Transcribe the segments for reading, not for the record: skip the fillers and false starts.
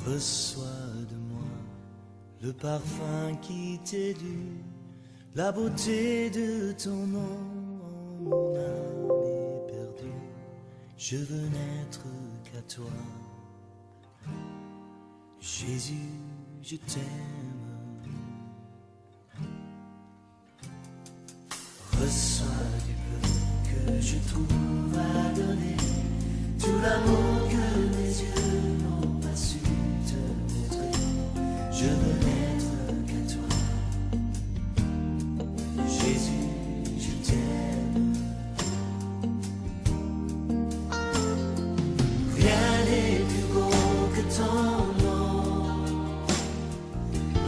Reçois de moi le parfum qui t'est dû, la beauté de ton nom, mon âme est perdue. Je veux n'être qu'à toi, Jésus, je t'aime. Reçois du peu que je trouve à donner, tout l'amour que mes yeux n'ont pas su te montrer. Je veux n'être qu'à toi, Jésus, je t'aime. Rien n'est plus beau que ton nom,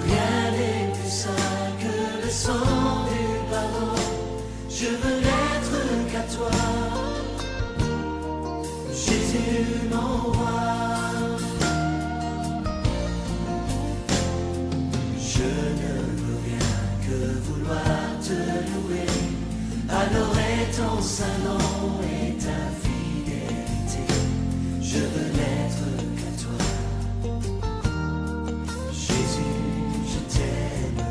rien n'est plus saint que le sang du pardon. Je veux n'être qu'à toi, Jésus mon roi. Je ne veux rien que vouloir te louer, adorer ton saint nom et ta fidélité. Je veux n'être qu'à toi, Jésus, je t'aime.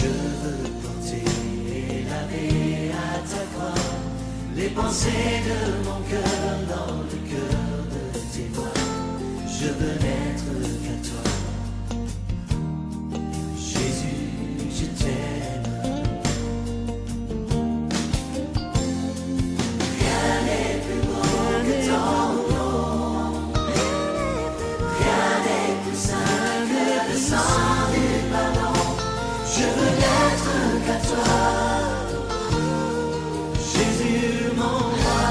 Je veux porter et laver à ta croix les pensées de mon cœur dans le cœur de tes voix. Je veux n'être qu'à toi, Jésus, je t'aime. Rien n'est plus beau que ton nom, rien n'est plus saint que le sang du pardon. Je veux n'être qu'à toi, Jésus mon roi.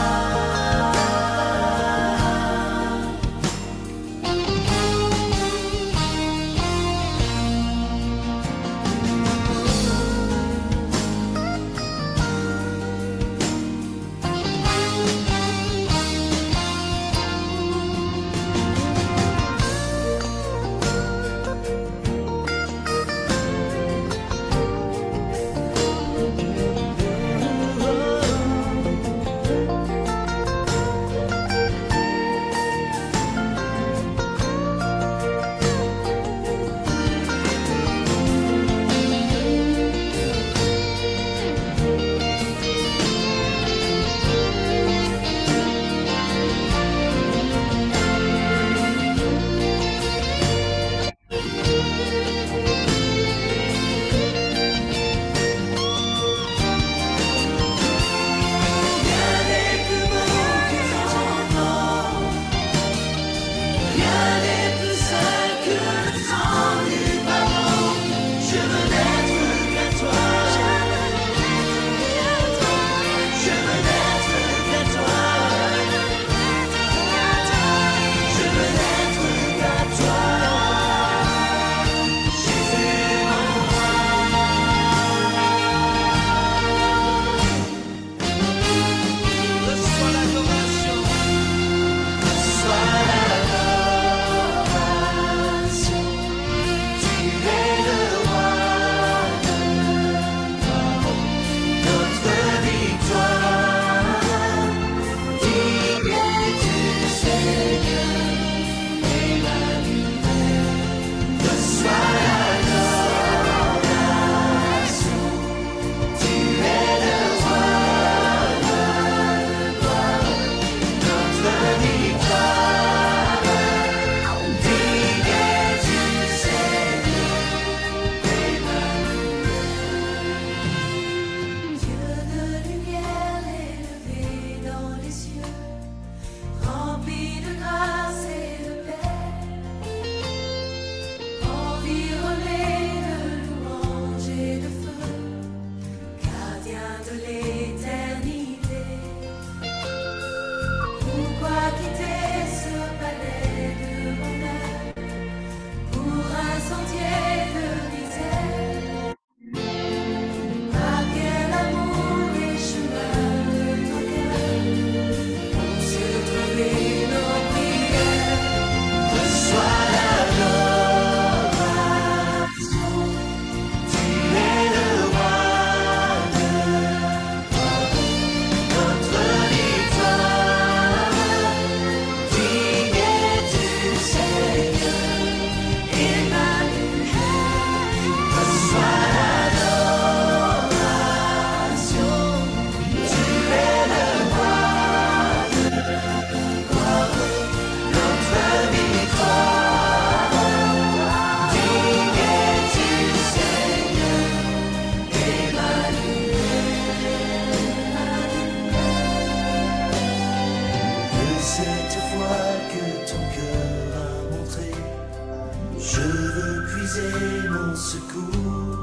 mon secours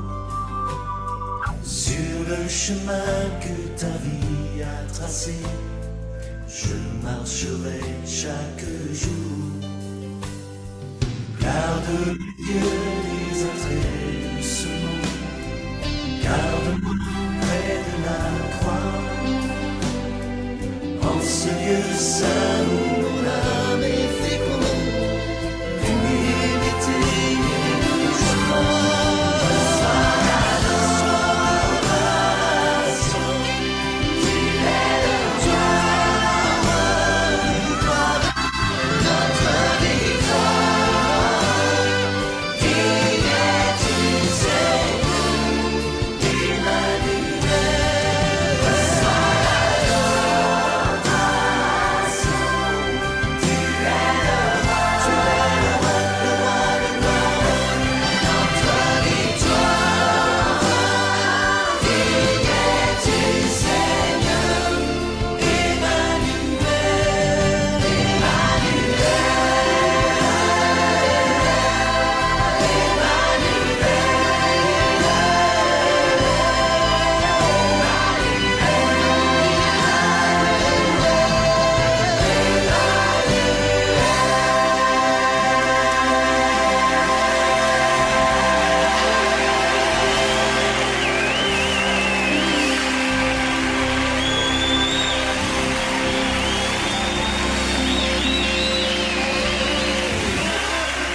sur le chemin que ta vie a tracé. Je marcherai chaque jour. Garde, Dieu, les entrées de ce monde. Garde-moi près de la croix. En ce lieu saint où mon âme est féconde, d'humilité et de joie.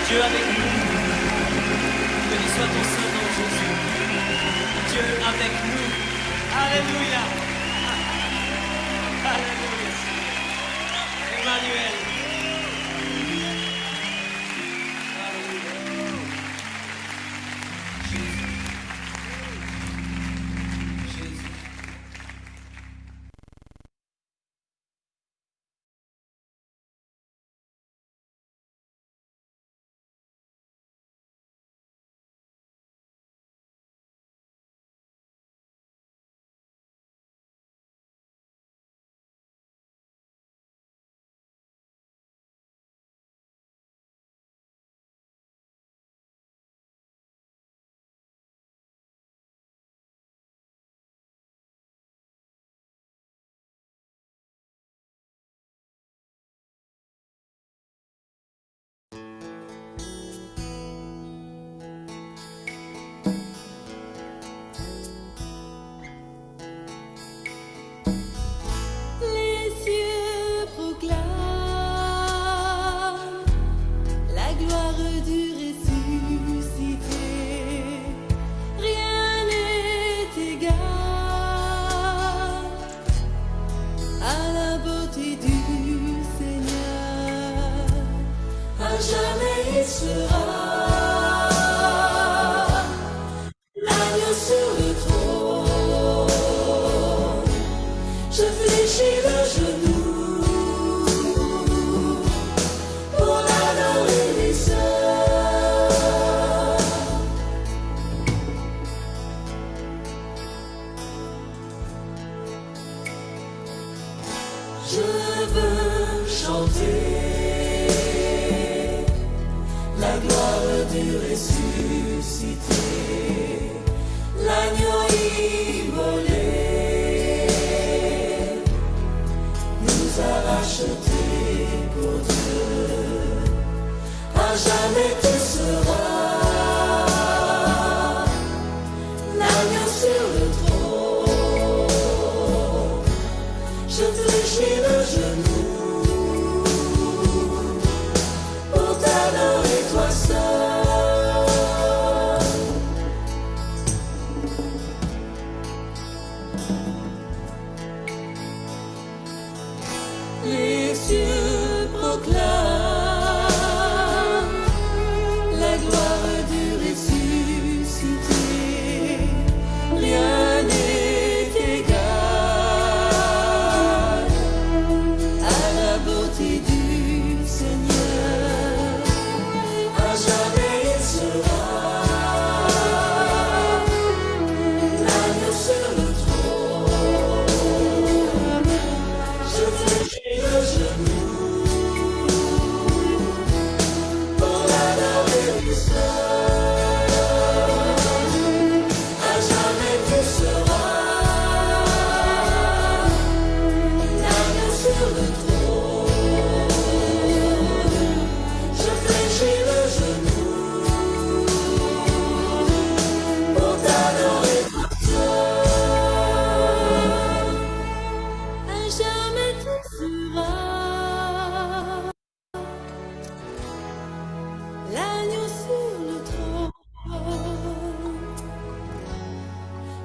Dieu avec nous. Béni soit ton Saint-Nom, Jésus. Dieu avec nous. Alléluia. Alléluia. Emmanuel.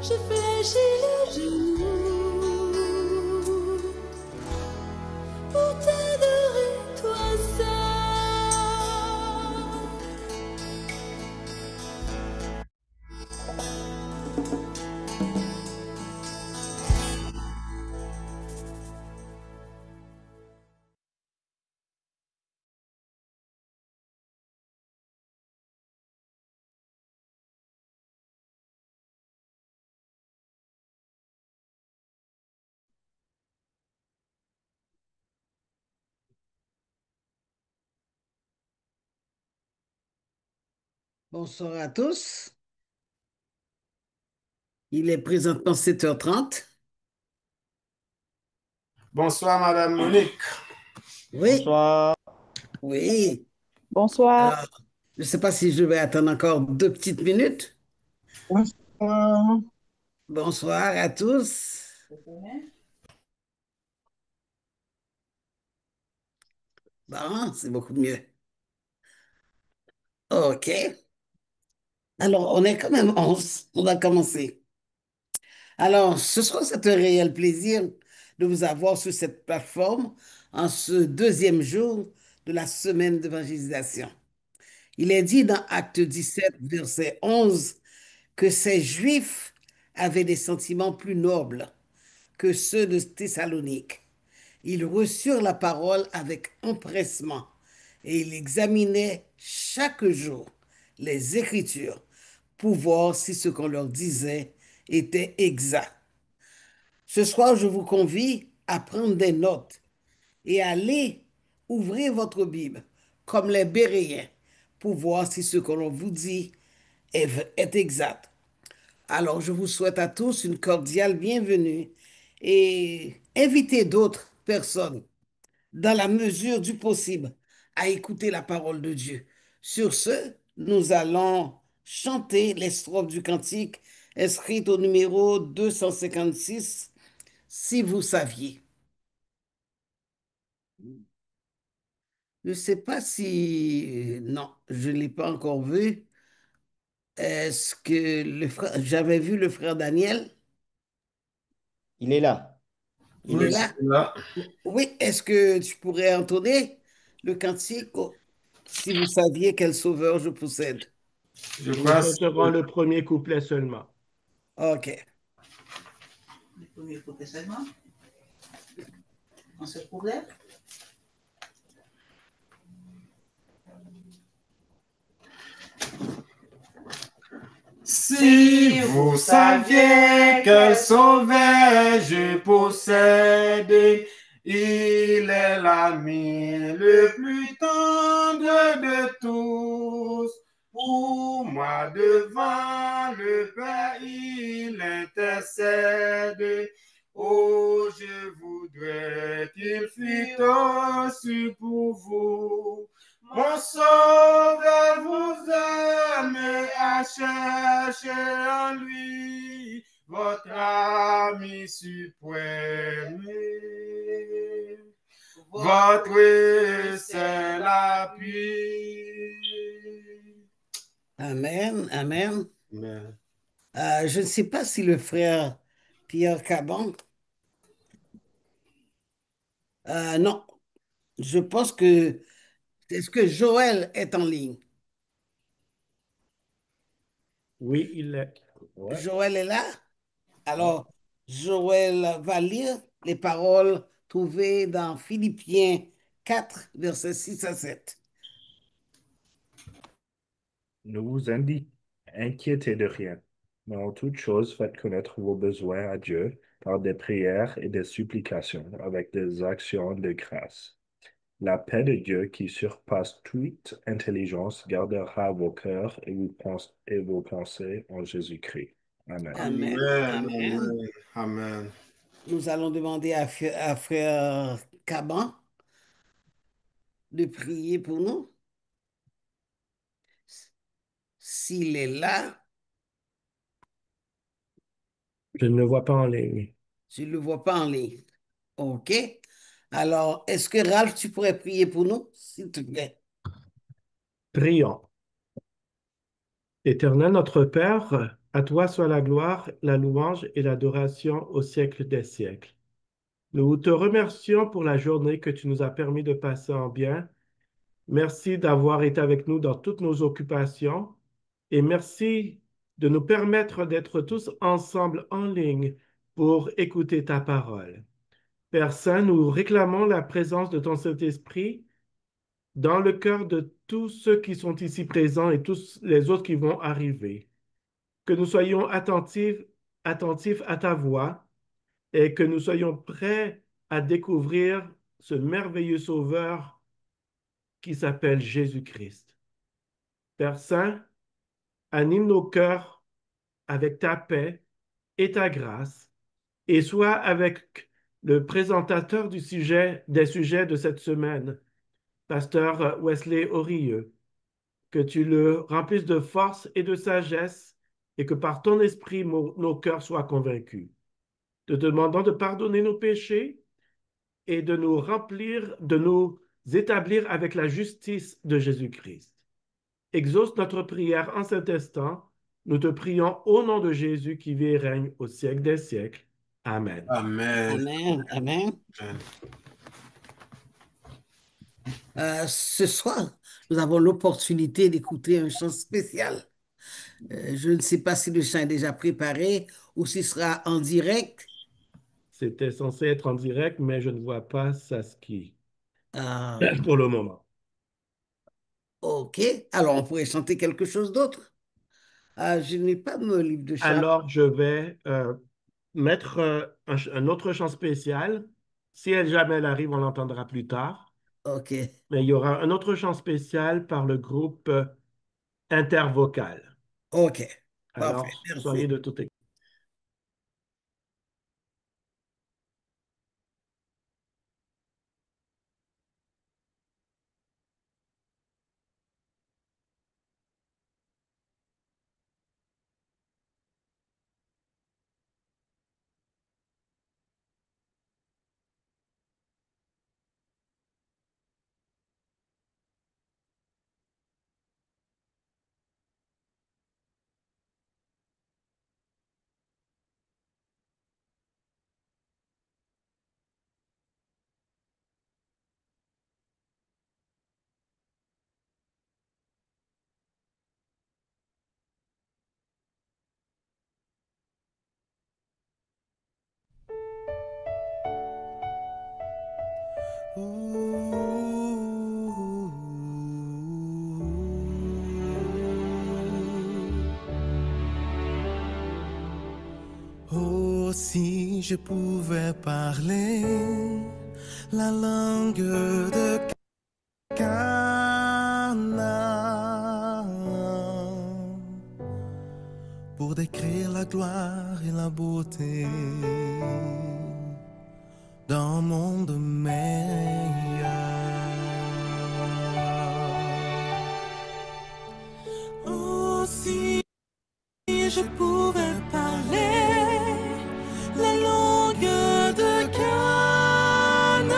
je fléchis le genou pour t'adorer, toi seul. Bonsoir à tous. Il est présentement 7h30. Bonsoir, Madame Monique. Oui, oui. Bonsoir. Alors, je ne sais pas si je vais attendre encore 2 petites minutes. Bonsoir. Bonsoir à tous. Bon, c'est beaucoup mieux. OK. Alors, on est quand même 11. On va commencer. Alors, ce soir, c'est un réel plaisir de vous avoir sur cette plateforme en ce deuxième jour de la semaine d'évangélisation. Il est dit dans Acte 17, verset 11, que ces Juifs avaient des sentiments plus nobles que ceux de Thessalonique. Ils reçurent la parole avec empressement et ils examinaient chaque jour les Écritures pour voir si ce qu'on leur disait était exact. Ce soir, je vous convie à prendre des notes et à aller ouvrir votre Bible comme les Béréens pour voir si ce que l'on vous dit est exact. Alors, je vous souhaite à tous une cordiale bienvenue et invitez d'autres personnes, dans la mesure du possible, à écouter la parole de Dieu. Sur ce, nous allons chanter les strophes du cantique inscrites au numéro 256, si vous saviez. Je ne sais pas si... Non, je ne l'ai pas encore vu. Est-ce que le frère... J'avais vu le frère Daniel. Il est là. Il est Oui, là. c'est là. Oui, est-ce que tu pourrais entonner le cantique oh, si vous saviez quel sauveur je possède? Je Nous crois que chanterons le premier couplet seulement. OK. Le premier couplet seulement. On se couvre. si vous saviez quel sauveur je possède, il est l'ami le plus tendre de tous. Pour moi, devant le Père, il intercède. Oh, je voudrais qu'il fût aussi pour vous. Mon sauveur vous aime à chercher en lui votre ami suprême. Votre seul appui. Amen, amen. Amen. Je ne sais pas si le frère Pierre Caban... non, je pense que... Est-ce que Joël est en ligne? Oui, il est. Ouais. Joël est là? Ouais. Alors, Joël va lire les paroles trouvées dans Philippiens 4, versets 6 à 7. Ne vous inquiétez de rien, mais en toute chose, faites connaître vos besoins à Dieu par des prières et des supplications, avec des actions de grâce. La paix de Dieu qui surpasse toute intelligence gardera vos cœurs et vos pensées en Jésus-Christ. Amen. Amen, Amen. amen. Amen. Amen. Nous allons demander à frère Caban de prier pour nous. S'il est là, Je ne le vois pas en ligne. je ne le vois pas en ligne. OK. Alors, est-ce que Ralph, tu pourrais prier pour nous, s'il te plaît? Prions. Éternel notre Père, À toi soit la gloire, la louange et l'adoration au siècle des siècles. Nous te remercions pour la journée que tu nous as permis de passer en bien. Merci d'avoir été avec nous dans toutes nos occupations et merci de nous permettre d'être tous ensemble en ligne pour écouter ta parole. Père Saint, nous réclamons la présence de ton Saint-Esprit dans le cœur de tous ceux qui sont ici présents et tous les autres qui vont arriver. Que nous soyons attentifs à ta voix et que nous soyons prêts à découvrir ce merveilleux Sauveur qui s'appelle Jésus-Christ. Père Saint, anime nos cœurs avec ta paix et ta grâce et sois avec le présentateur des sujets de cette semaine, Pasteur Wesley Aurieux, que tu le remplisses de force et de sagesse et que par ton esprit, nos cœurs soient convaincus. Te demandons de pardonner nos péchés et de nous remplir, de nous établir avec la justice de Jésus-Christ. Exauce notre prière en cet instant. Nous te prions au nom de Jésus qui vit et règne au siècle des siècles. Amen. Amen. Amen. Amen. Amen. Ce soir, nous avons l'opportunité d'écouter un chant spécial. Je ne sais pas si le chant est déjà préparé ou s'il sera en direct. C'était censé être en direct, mais je ne vois pas Saski Euh, pour le moment. ok, alors on pourrait chanter quelque chose d'autre. Je n'ai pas mon livre de chant. Alors, je vais mettre un autre chant spécial. Si jamais elle arrive, on l'entendra plus tard. Ok, Mais il y aura un autre chant spécial par le groupe Intervocal. ok, parfait, Alors, soyez merci. de toute écoute. Oh, si je pouvais parler la langue de Canaan pour décrire la gloire et la beauté d'un monde meilleur. Oh, si je pouvais parler la langue de Canaan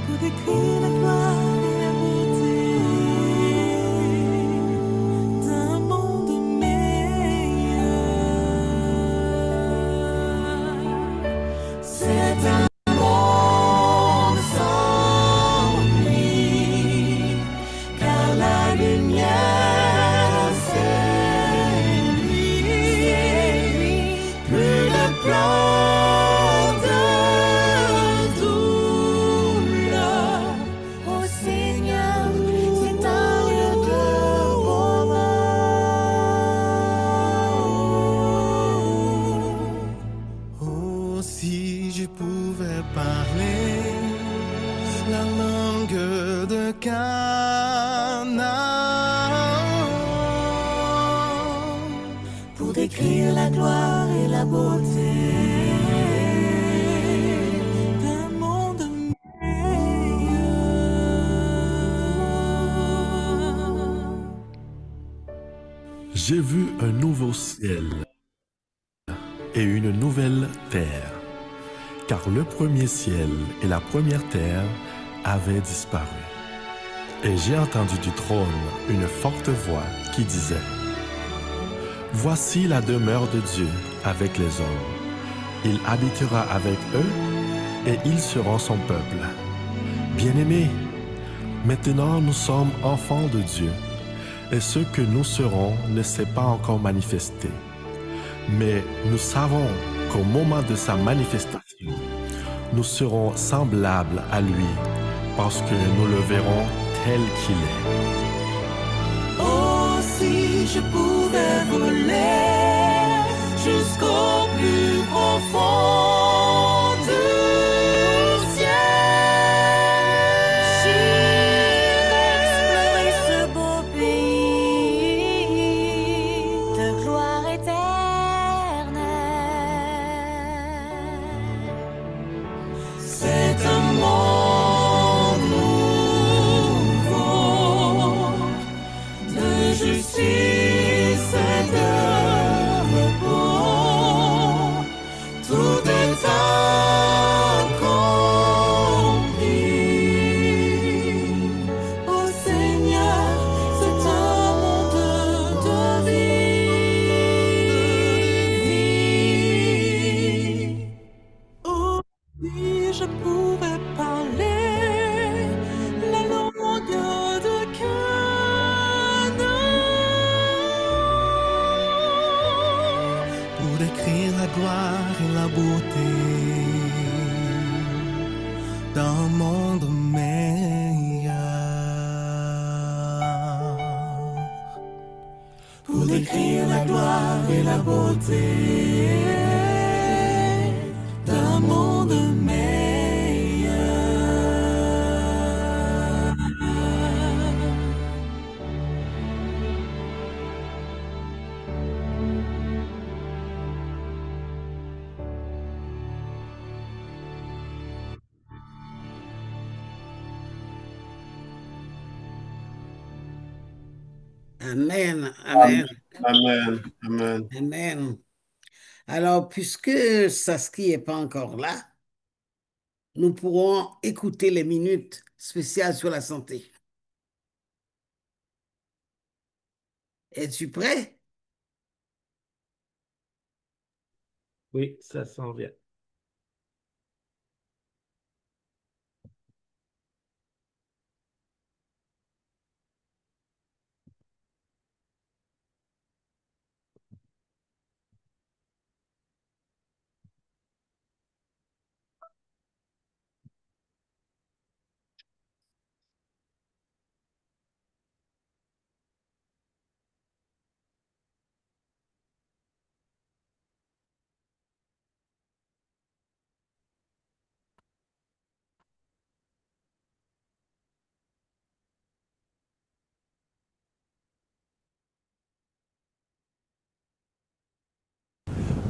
pour décrire la gloire et la beauté d'un monde meilleur. C'est un monde sans nuit, car la lumière c'est lui, plus de plans de douleur. Oh Seigneur, c'est un lieu de bonheur. Oh, si je pouvais parler la langue de Canaan pour décrire la gloire et la beauté d'un monde meilleur. J'ai vu un nouveau ciel et une nouvelle terre, car le premier ciel et la première terre avaient disparu, Et j'ai entendu du trône une forte voix qui disait, « Voici la demeure de Dieu avec les hommes. Il habitera avec eux et ils seront son peuple. Bien-aimés, maintenant nous sommes enfants de Dieu et ce que nous serons ne s'est pas encore manifesté. Mais nous savons qu'au moment de sa manifestation, nous serons semblables à lui parce que nous le verrons tel qu'il est. » Oh, si je pouvais voler jusqu'au plus profond du ciel, j'irais explorer ce beau pays de gloire éternelle. C'est un monde nouveau de justice et de repos. Tout est accompli. Ô Seigneur, c'est un monde de vie. Oh, si je pouvais parler la langue de Canaan pour décrire la gloire et la beauté d'un monde meilleur. Pour décrire la gloire et la beauté d'un monde meilleur. Amen, amen, Amen. Amen. amen. Alors, puisque Saskia n'est pas encore là, nous pourrons écouter les minutes spéciales sur la santé. Es-tu prêt? Oui, ça s'en vient.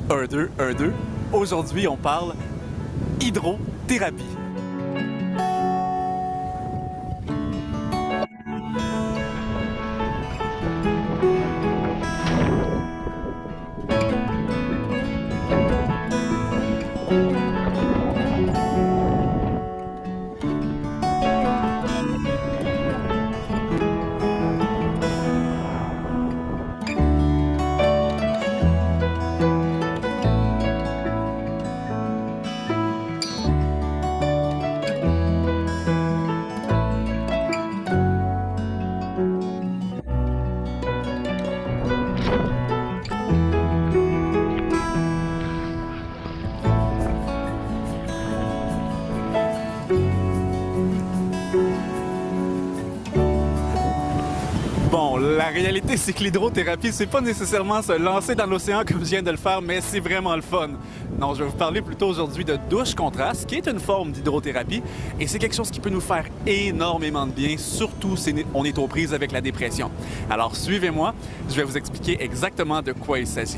Un, deux, un, deux. Aujourd'hui, on parle hydrothérapie. Bon, la réalité, c'est que l'hydrothérapie, c'est pas nécessairement se lancer dans l'océan comme je viens de le faire, mais c'est vraiment le fun. Non, je vais vous parler plutôt aujourd'hui de douche contraste, qui est une forme d'hydrothérapie, et c'est quelque chose qui peut nous faire énormément de bien, surtout si on est aux prises avec la dépression. Alors, suivez-moi, je vais vous expliquer exactement de quoi il s'agit.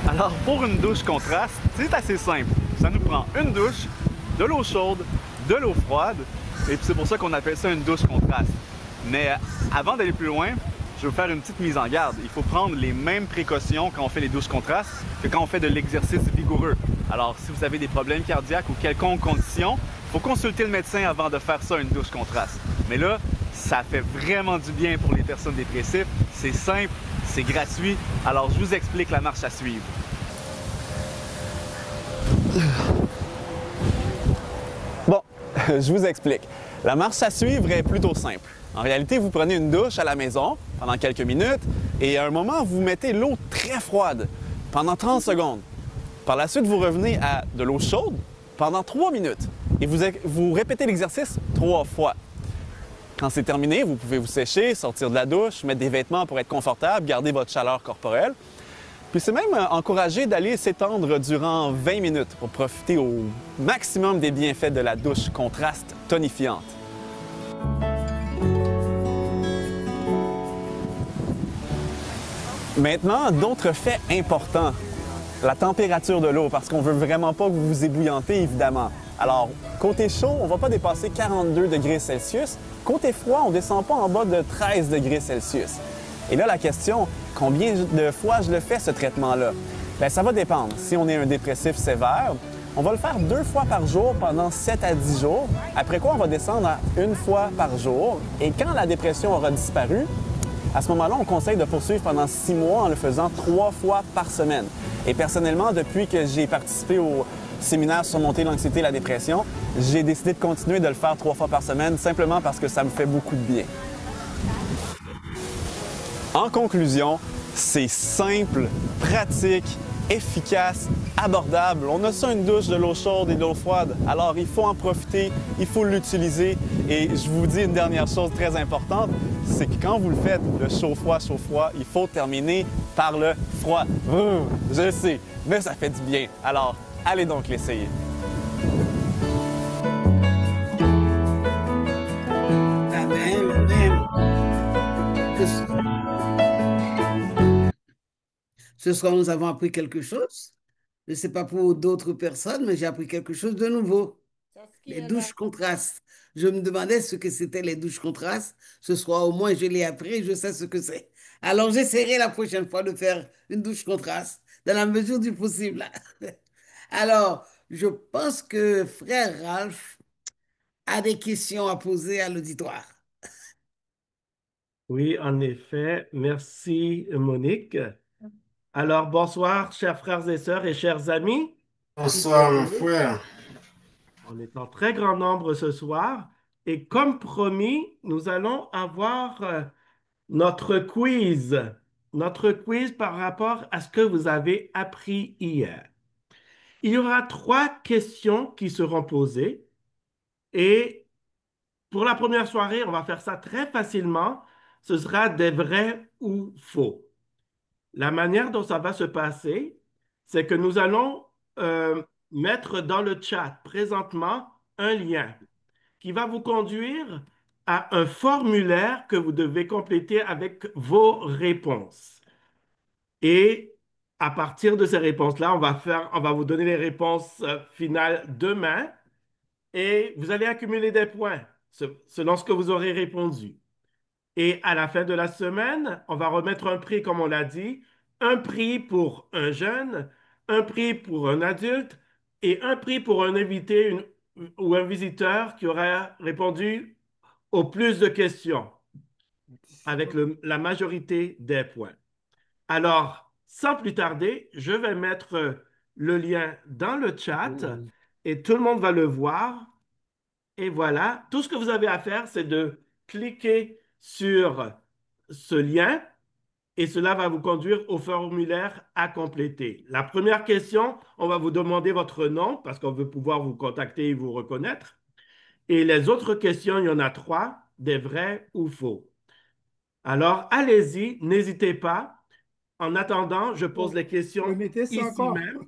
Alors, pour une douche contraste, c'est assez simple. Ça nous prend une douche, de l'eau chaude, de l'eau froide, et puis c'est pour ça qu'on appelle ça une douche contraste. Mais avant d'aller plus loin, je vais vous faire une petite mise en garde. Il faut prendre les mêmes précautions quand on fait les douches contrastes que quand on fait de l'exercice vigoureux. Alors, si vous avez des problèmes cardiaques ou quelconque condition, il faut consulter le médecin avant de faire ça, une douche contraste. Mais là, ça fait vraiment du bien pour les personnes dépressives. C'est simple, c'est gratuit. Alors, je vous explique la marche à suivre. Bon, je vous explique. La marche à suivre est plutôt simple. En réalité, vous prenez une douche à la maison pendant quelques minutes et à un moment, vous mettez l'eau très froide pendant 30 secondes. Par la suite, vous revenez à de l'eau chaude pendant 3 minutes et vous répétez l'exercice 3 fois. Quand c'est terminé, vous pouvez vous sécher, sortir de la douche, mettre des vêtements pour être confortable, garder votre chaleur corporelle. Puis c'est même encouragé d'aller s'étendre durant 20 minutes pour profiter au maximum des bienfaits de la douche contraste tonifiante. Maintenant, d'autres faits importants. La température de l'eau, parce qu'on veut vraiment pas que vous vous ébouillantez, évidemment. Alors, côté chaud, on ne va pas dépasser 42 degrés Celsius. Côté froid, on ne descend pas en bas de 13 degrés Celsius. Et là, la question, combien de fois je le fais, ce traitement-là? Bien, ça va dépendre. Si on est un dépressif sévère, on va le faire 2 fois par jour pendant 7 à 10 jours, après quoi on va descendre à 1 fois par jour. Et quand la dépression aura disparu, à ce moment-là, on conseille de poursuivre pendant 6 mois en le faisant 3 fois par semaine. Et personnellement, depuis que j'ai participé au séminaire Surmonter l'anxiété et la dépression, j'ai décidé de continuer de le faire 3 fois par semaine, simplement parce que ça me fait beaucoup de bien. En conclusion, c'est simple, pratique, efficace, abordable. On a ça une douche de l'eau chaude et de l'eau froide. Alors, il faut en profiter, il faut l'utiliser. Et je vous dis une dernière chose très importante, c'est que quand vous le faites, le chaud-froid, il faut terminer par le froid. Je le sais, mais ça fait du bien. Alors, allez donc l'essayer. Ce soir, nous avons appris quelque chose. Je ne sais pas pour d'autres personnes, mais j'ai appris quelque chose de nouveau. Les douches contrastes. Je me demandais ce que c'était les douches contrastes. Ce soir, au moins, je l'ai appris, je sais ce que c'est. Alors, j'essaierai la prochaine fois de faire une douche contraste, dans la mesure du possible. Alors, je pense que frère Ralph a des questions à poser à l'auditoire. Oui, en effet. Merci, Monique. Alors, bonsoir, chers frères et sœurs et chers amis. Bonsoir, mon frère. On est en très grand nombre ce soir. Et comme promis, nous allons avoir notre quiz. Notre quiz par rapport à ce que vous avez appris hier. Il y aura 3 questions qui seront posées. Et pour la première soirée, on va faire ça très facilement. Ce sera des vrais ou faux. La manière dont ça va se passer, c'est que nous allons mettre dans le chat présentement un lien qui va vous conduire à un formulaire que vous devez compléter avec vos réponses. Et à partir de ces réponses-là, on va vous donner les réponses finales demain et vous allez accumuler des points selon ce que vous aurez répondu. Et à la fin de la semaine, on va remettre un prix, comme on l'a dit, un prix pour un jeune, un prix pour un adulte et un prix pour un invité ou un visiteur qui aura répondu au plus de questions avec la majorité des points. Alors, sans plus tarder, je vais mettre le lien dans le chat et tout le monde va le voir. Et voilà, tout ce que vous avez à faire, c'est de cliquer sur ce lien et cela va vous conduire au formulaire à compléter. La première question, on va vous demander votre nom parce qu'on veut pouvoir vous contacter et vous reconnaître. Et les autres questions, il y en a 3, des vrais ou faux. Alors, allez-y, n'hésitez pas. En attendant, je pose les questions Remettez ça ici encore même.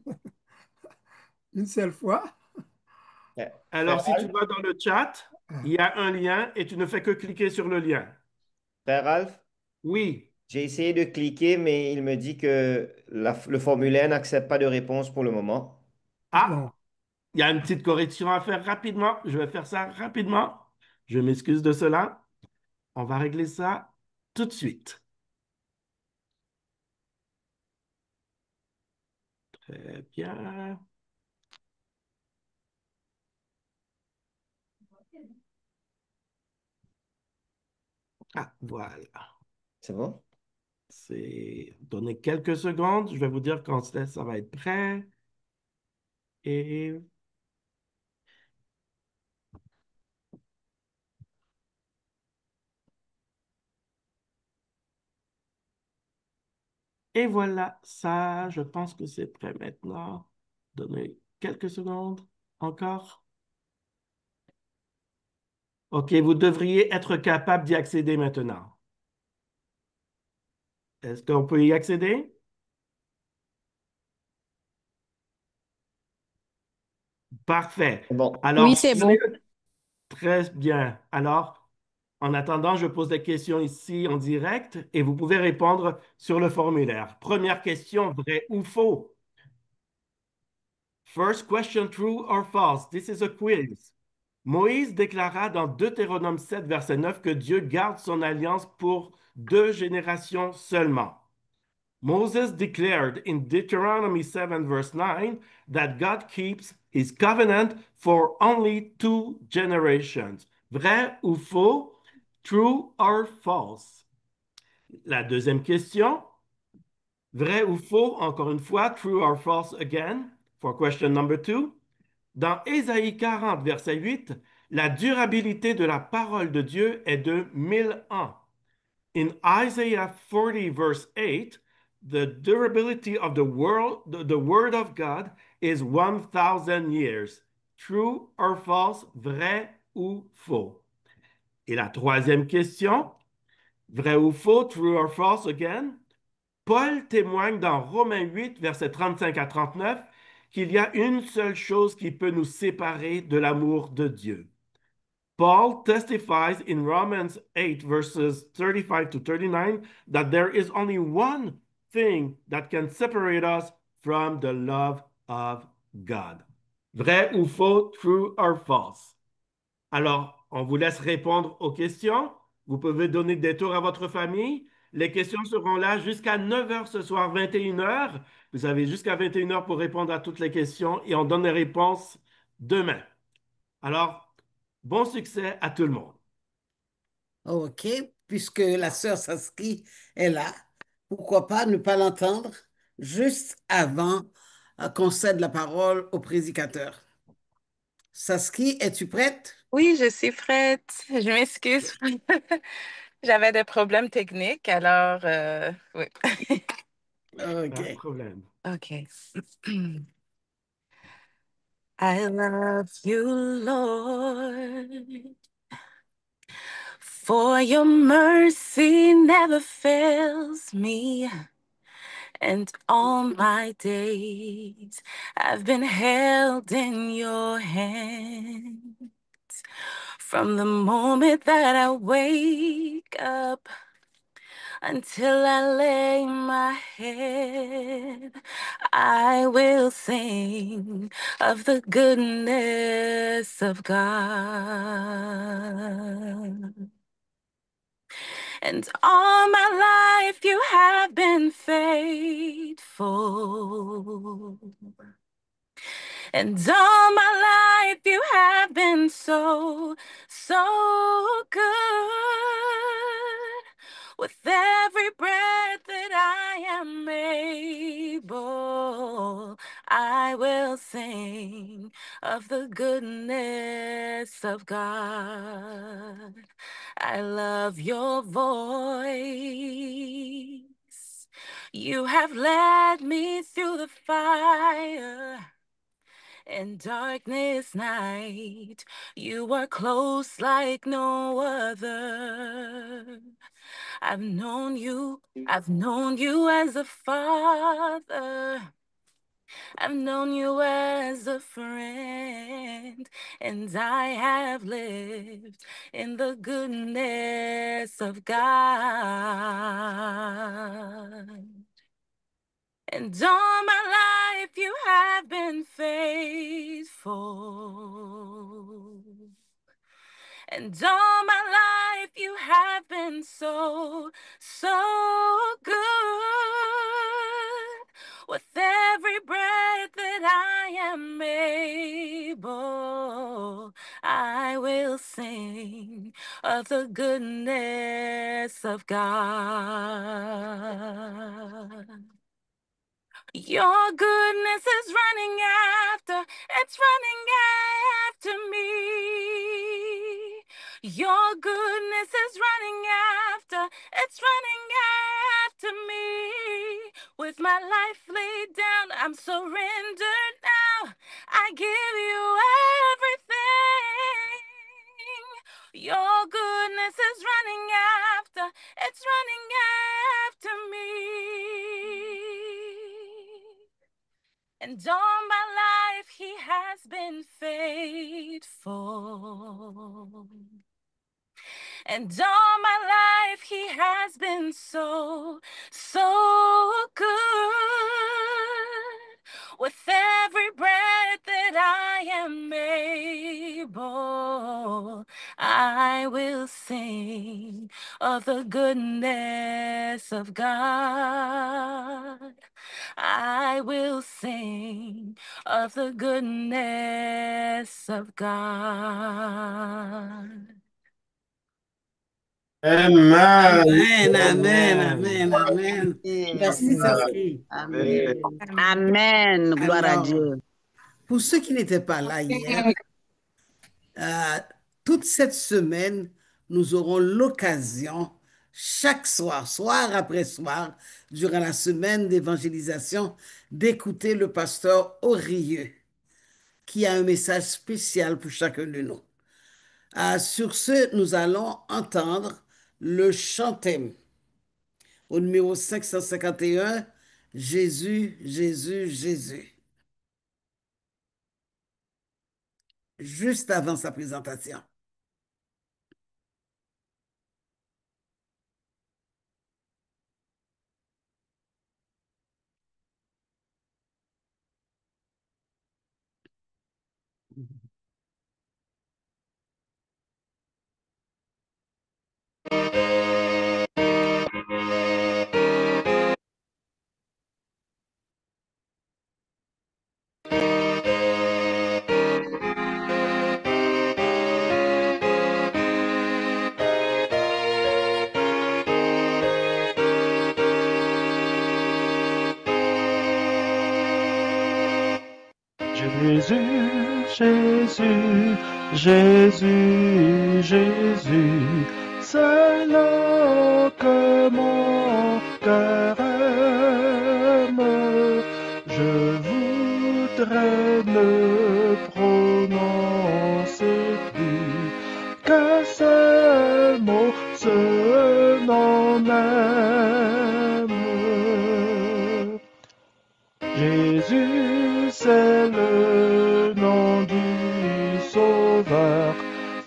une seule fois. Alors, si tu vas dans le chat, il y a un lien et tu ne fais que cliquer sur le lien. Frère Ralph, Oui. j'ai essayé de cliquer, mais il me dit que le formulaire n'accepte pas de réponse pour le moment. Ah, il y a une petite correction à faire rapidement. Je vais faire ça rapidement. Je m'excuse de cela. On va régler ça tout de suite. Très bien. Ah, voilà. C'est bon? C'est donner quelques secondes. Je vais vous dire quand ça va être prêt. Et Et voilà, ça, je pense que c'est prêt maintenant. Donnez quelques secondes encore. OK, vous devriez être capable d'y accéder maintenant. Est-ce qu'on peut y accéder? Parfait. Bon. Alors, Oui, c'est bon. très bien. Alors, en attendant, je pose des questions ici en direct et vous pouvez répondre sur le formulaire. Première question, vrai ou faux? First question, true or false? This is a quiz. Moïse déclara dans Deutéronome 7, verset 9, que Dieu garde son alliance pour 2 générations seulement. Moses declared in Deuteronomy 7, verse 9, that God keeps his covenant for only 2 generations. Vrai ou faux? True or false? La deuxième question. Vrai ou faux? Encore une fois, true or false again, for question number 2. Dans Ésaïe 40, verset 8, la durabilité de la parole de Dieu est de 1000 ans. In Isaiah 40, verse 8, the durability of the word of God is 1000 years. True or false? Vrai ou faux? Et la troisième question, vrai ou faux? True or false again? Paul témoigne dans Romains 8, versets 35 à 39, qu'il y a une seule chose qui peut nous séparer de l'amour de Dieu. Paul testifies in Romans 8, verses 35 to 39, that there is only one thing that can separate us from the love of God. Vrai ou faux, true or false? Alors, on vous laisse répondre aux questions. Vous pouvez donner des tours à votre famille. Les questions seront là jusqu'à 9 h ce soir, 21 h. Vous avez jusqu'à 21 h pour répondre à toutes les questions et on donne les réponses demain. Alors, bon succès à tout le monde. OK, puisque la sœur Saski est là, pourquoi pas ne pas l'entendre juste avant qu'on cède la parole au prédicateur. Saski, es-tu prête? Oui, je suis prête. Je m'excuse. J'avais des problèmes techniques, alors oui. Pas de OK. problème. OK. I love you, Lord, for your mercy never fails me. And all my days I've been held in your hands. From the moment that I wake up until I lay my head, I will sing of the goodness of God. And all my life you have been faithful. And all my life you have been so, so good. With every breath that I am able, I will sing of the goodness of God. I love your voice. You have led me through the fire and darkness night. You are close like no other. I've known you as a father. I've known you as a friend, and I have lived in the goodness of God. And all my life you have been faithful. And all my life you have been so, so good. With every breath that I am able, I will sing of the goodness of God. Your goodness is running after, it's running after me. Your goodness is running after, it's running after me. With my life laid down, I'm surrendered now. I give you everything. Your goodness is running after, it's running after me. And all my life he has been faithful. And all my life he has been so, so good. With every breath that I am able, I will sing of the goodness of God. I will sing of the goodness of God. Amen. Amen, amen, amen, amen. Merci, Safi. Amen. Amen. Gloire à Alors, Dieu. pour ceux qui n'étaient pas là hier, euh, toute cette semaine, nous aurons l'occasion, chaque soir, soir après soir, durant la semaine d'évangélisation, d'écouter le pasteur Aurieux, qui a un message spécial pour chacun de nous. Sur ce, nous allons entendre le chant thème au numéro 551, Jésus, Jésus, Jésus, juste avant sa présentation. Jésus, Jésus, Jésus, Jésus, c'est là que mon cœur aime. Je voudrais ne prononcer plus que ce mot, ce nom même. Jésus, c'est le nom du Sauveur,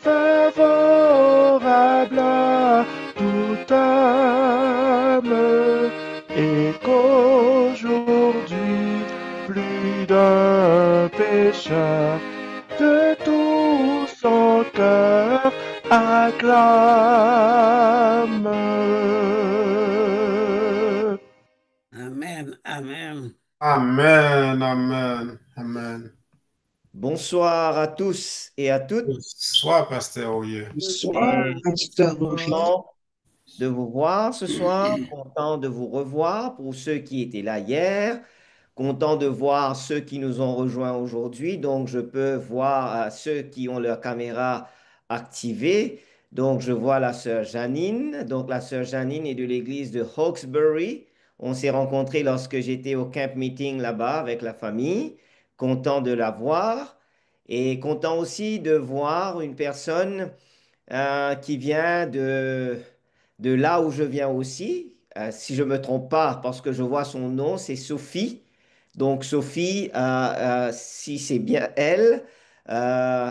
favorable à toute âme, et qu'aujourd'hui, plus d'un pécheur de tout son cœur acclame. Amen, amen. Amen, amen, amen. Bonsoir à tous et à toutes. Bonsoir, Pasteur Oye. Content de vous voir ce soir, content de vous revoir pour ceux qui étaient là hier, content de voir ceux qui nous ont rejoints aujourd'hui. Donc, je peux voir ceux qui ont leur caméra activée. Donc, je vois la sœur Janine. Donc, la sœur Janine est de l'église de Hawkesbury. On s'est rencontrés lorsque j'étais au camp meeting là-bas avec la famille. Content de la voir et content aussi de voir une personne qui vient de là où je viens aussi. Si je ne me trompe pas, parce que je vois son nom, c'est Sophie. Donc Sophie, si c'est bien elle, euh,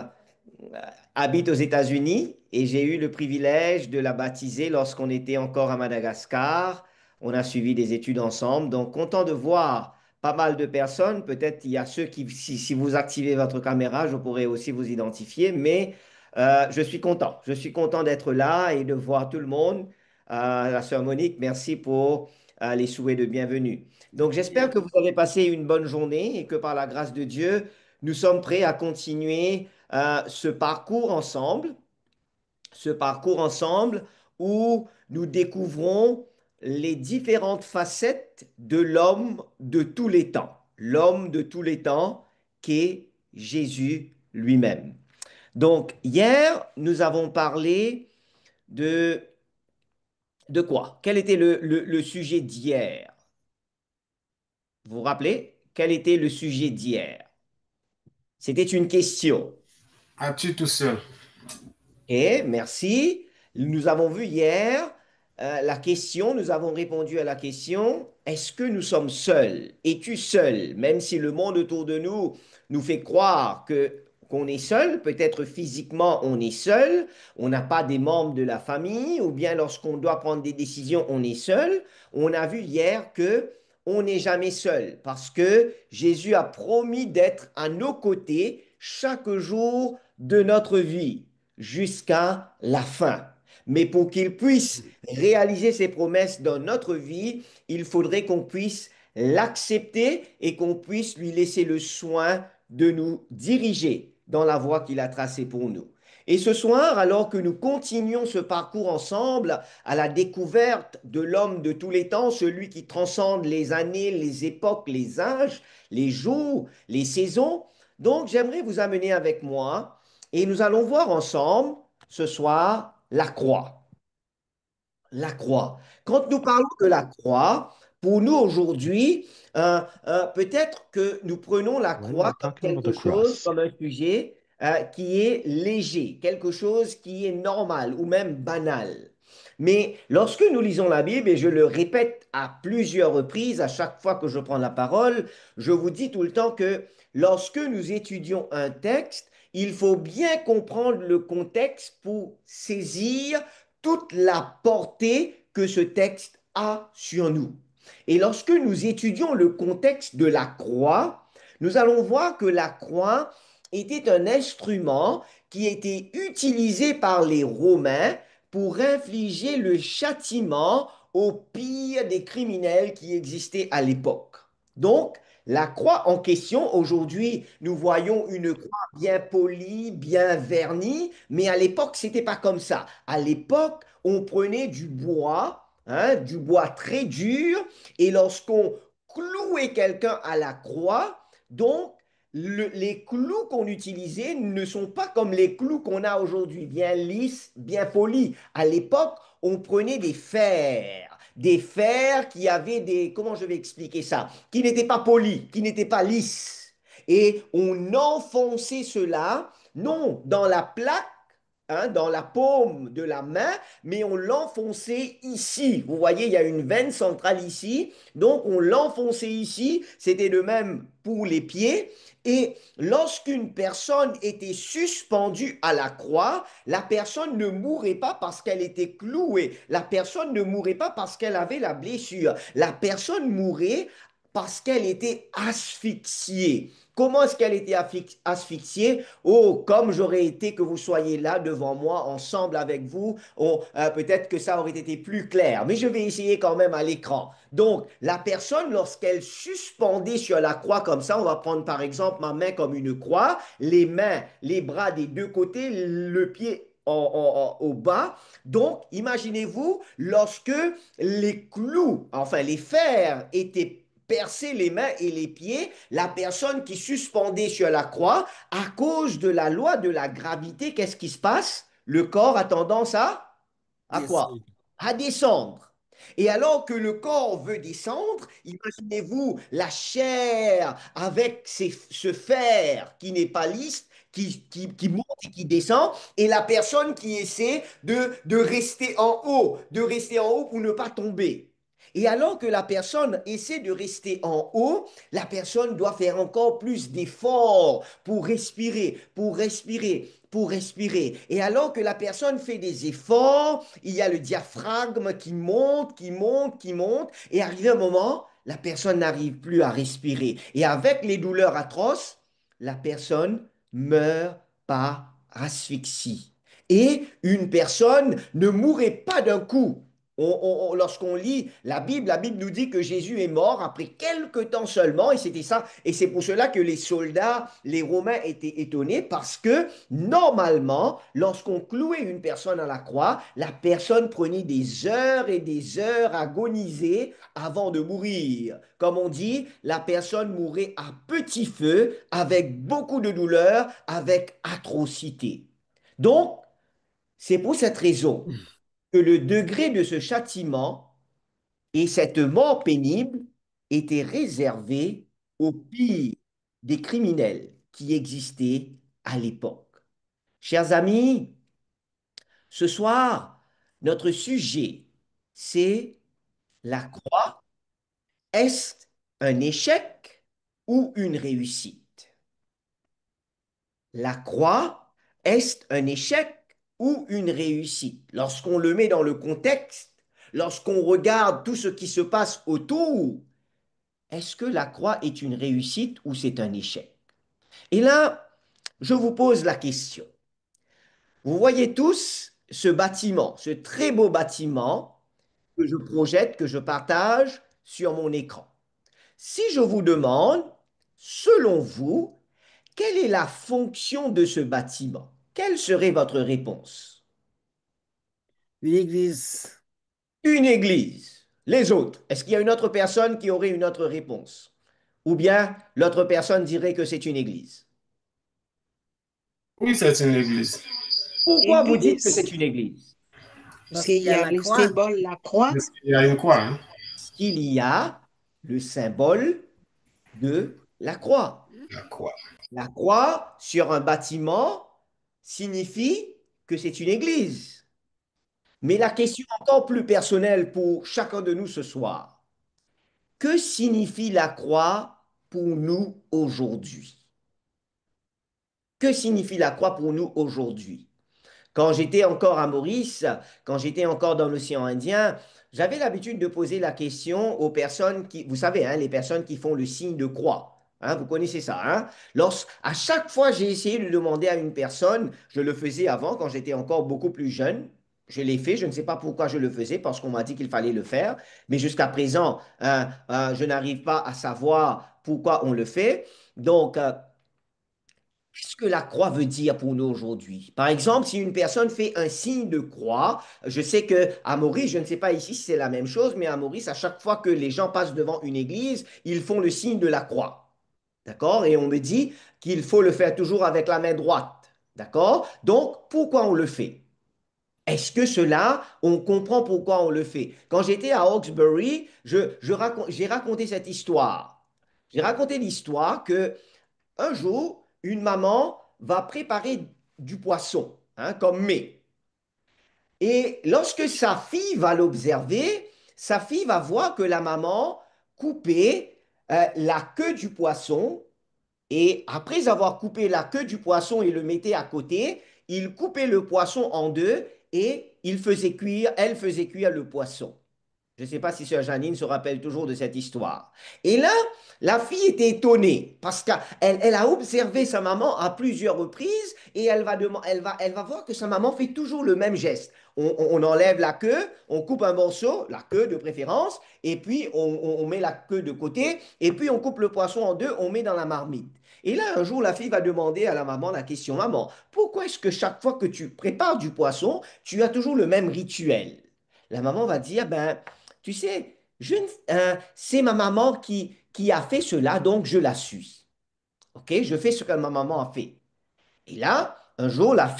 habite aux États-Unis et j'ai eu le privilège de la baptiser lorsqu'on était encore à Madagascar On a suivi des études ensemble. Donc, content de voir pas mal de personnes. Peut-être il y a ceux qui, si vous activez votre caméra, je pourrais aussi vous identifier. Mais je suis content. Je suis content d'être là et de voir tout le monde. La sœur Monique, merci pour les souhaits de bienvenue. Donc, j'espère que vous avez passé une bonne journée et que par la grâce de Dieu, nous sommes prêts à continuer ce parcours ensemble où nous découvrons les différentes facettes de l'homme de tous les temps, l'homme de tous les temps qu'est Jésus lui-même. Donc, hier, nous avons parlé de, de quoi? Quel était le sujet d'hier? Vous vous rappelez? Quel était le sujet d'hier? C'était une question. As-tu tout seul? Et merci. Nous avons vu hier la question, nous avons répondu à la question, est-ce que nous sommes seuls? Es-tu seul? Même si le monde autour de nous nous fait croire qu'on est seul, peut-être physiquement on est seul, on n'a pas des membres de la famille, ou bien lorsqu'on doit prendre des décisions, on est seul. On a vu hier que on n'est jamais seul parce que Jésus a promis d'être à nos côtés chaque jour de notre vie jusqu'à la fin. Mais pour qu'il puisse réaliser ses promesses dans notre vie, il faudrait qu'on puisse l'accepter et qu'on puisse lui laisser le soin de nous diriger dans la voie qu'il a tracée pour nous. Et ce soir, alors que nous continuons ce parcours ensemble à la découverte de l'homme de tous les temps, celui qui transcende les années, les époques, les âges, les jours, les saisons, donc j'aimerais vous amener avec moi et nous allons voir ensemble ce soir la croix. La croix. Quand nous parlons de la croix, pour nous aujourd'hui, peut-être que nous prenons la When croix we're comme talking about quelque the chose, cross, comme un sujet qui est léger, quelque chose qui est normal ou même banal. Mais lorsque nous lisons la Bible, et je le répète à plusieurs reprises, à chaque fois que je prends la parole, je vous dis tout le temps que lorsque nous étudions un texte, il faut bien comprendre le contexte pour saisir toute la portée que ce texte a sur nous. Et lorsque nous étudions le contexte de la croix, nous allons voir que la croix était un instrument qui était utilisé par les Romains pour infliger le châtiment au pire des criminels qui existaient à l'époque. Donc, la croix en question, aujourd'hui, nous voyons une croix bien polie, bien vernie, mais à l'époque, c'était pas comme ça. À l'époque, on prenait du bois, hein, du bois très dur, et lorsqu'on clouait quelqu'un à la croix, donc les clous qu'on utilisait ne sont pas comme les clous qu'on a aujourd'hui, bien lisses, bien polis. À l'époque, on prenait des fers qui avaient des, comment je vais expliquer ça, qui n'étaient pas polis, qui n'étaient pas lisses. Et on enfonçait cela, non dans la plaque, hein, dans la paume de la main, mais on l'enfonçait ici. Vous voyez, il y a une veine centrale ici, donc on l'enfonçait ici. C'était de même pour les pieds. Et lorsqu'une personne était suspendue à la croix, la personne ne mourait pas parce qu'elle était clouée. La personne ne mourait pas parce qu'elle avait la blessure. La personne mourait parce qu'elle était asphyxiée. Comment est-ce qu'elle était asphyxiée? Oh, comme j'aurais été que vous soyez là devant moi, ensemble avec vous, oh, peut-être que ça aurait été plus clair, mais je vais essayer quand même à l'écran. Donc, la personne, lorsqu'elle suspendait sur la croix comme ça, on va prendre par exemple ma main comme une croix, les mains, les bras des deux côtés, le pied au bas. Donc, imaginez-vous, lorsque les clous, enfin les fers étaient percer les mains et les pieds, la personne qui suspendait sur la croix, à cause de la loi de la gravité, qu'est-ce qui se passe? Le corps a tendance à quoi? À descendre. Et alors que le corps veut descendre, imaginez-vous la chair avec ce fer qui n'est pas lisse, qui monte et qui descend, et la personne qui essaie de rester en haut, de rester en haut pour ne pas tomber. Et alors que la personne essaie de rester en haut, la personne doit faire encore plus d'efforts pour respirer, pour respirer, pour respirer. Et alors que la personne fait des efforts, il y a le diaphragme qui monte, qui monte, qui monte. Et arrivé un moment, la personne n'arrive plus à respirer. Et avec les douleurs atroces, la personne meurt par asphyxie. Et une personne ne mourrait pas d'un coup. Lorsqu'on lit la Bible nous dit que Jésus est mort après quelques temps seulement, et c'était ça. Et c'est pour cela que les soldats, les Romains étaient étonnés, parce que normalement, lorsqu'on clouait une personne à la croix, la personne prenait des heures et des heures agonisées avant de mourir. Comme on dit, la personne mourait à petit feu, avec beaucoup de douleur, avec atrocité. Donc, c'est pour cette raison que le degré de ce châtiment et cette mort pénible était réservé aux pires des criminels qui existaient à l'époque. Chers amis, ce soir, notre sujet, c'est la croix. Est-ce un échec ou une réussite? La croix, est un échec ou une réussite? Lorsqu'on le met dans le contexte, lorsqu'on regarde tout ce qui se passe autour, est-ce que la croix est une réussite ou c'est un échec? Et là, je vous pose la question. Vous voyez tous ce bâtiment, ce très beau bâtiment que je projette, que je partage sur mon écran. Si je vous demande, selon vous, quelle est la fonction de ce bâtiment? Quelle serait votre réponse? Une église. Une église. Les autres, est-ce qu'il y a une autre personne qui aurait une autre réponse? Ou bien l'autre personne dirait que c'est une église? Oui, c'est une église. Pourquoi vous dites que c'est Église, une église? parce qu'il y a le symbole, la croix. Parce qu'il y a une croix, hein? Parce qu'il y a le symbole de la croix. La croix. La croix sur un bâtiment signifie que c'est une église. Mais la question encore plus personnelle pour chacun de nous ce soir, que signifie la croix pour nous aujourd'hui? Que signifie la croix pour nous aujourd'hui? Quand j'étais encore à Maurice, quand j'étais encore dans l'océan Indien, j'avais l'habitude de poser la question aux personnes qui, vous savez, hein, les personnes qui font le signe de croix. Hein, vous connaissez ça, hein? À chaque fois, j'ai essayé de demander à une personne, je le faisais avant quand j'étais encore beaucoup plus jeune. Je l'ai fait, je ne sais pas pourquoi je le faisais, parce qu'on m'a dit qu'il fallait le faire, mais jusqu'à présent, je n'arrive pas à savoir pourquoi on le fait. Donc, qu'est-ce que la croix veut dire pour nous aujourd'hui? Par exemple, si une personne fait un signe de croix, je sais que à Maurice, je ne sais pas ici si c'est la même chose, mais à Maurice, à chaque fois que les gens passent devant une église, ils font le signe de la croix. D'accord? Et on me dit qu'il faut le faire toujours avec la main droite. D'accord? Donc, pourquoi on le fait? Est-ce que cela, on comprend pourquoi on le fait? Quand j'étais à Hawkesbury, j'ai raconté cette histoire. J'ai raconté l'histoire que un jour, une maman va préparer du poisson, hein, comme mets. Et lorsque sa fille va l'observer, sa fille va voir que la maman coupait la queue du poisson et après avoir coupé la queue du poisson et le mettait à côté, il coupait le poisson en deux et elle faisait cuire le poisson. Je ne sais pas si Sœur Janine se rappelle toujours de cette histoire. Et là, la fille était étonnée parce qu'elle a observé sa maman à plusieurs reprises et elle va voir que sa maman fait toujours le même geste. On enlève la queue, on coupe un morceau, la queue de préférence, et puis on met la queue de côté, et puis on coupe le poisson en deux, on met dans la marmite. Et là, un jour, la fille va demander à la maman la question, Maman, pourquoi est-ce que chaque fois que tu prépares du poisson, tu as toujours le même rituel? La maman va dire, ben, tu sais, c'est ma maman qui a fait cela, donc je la suis. OK? Je fais ce que ma maman a fait. Et là, un jour, la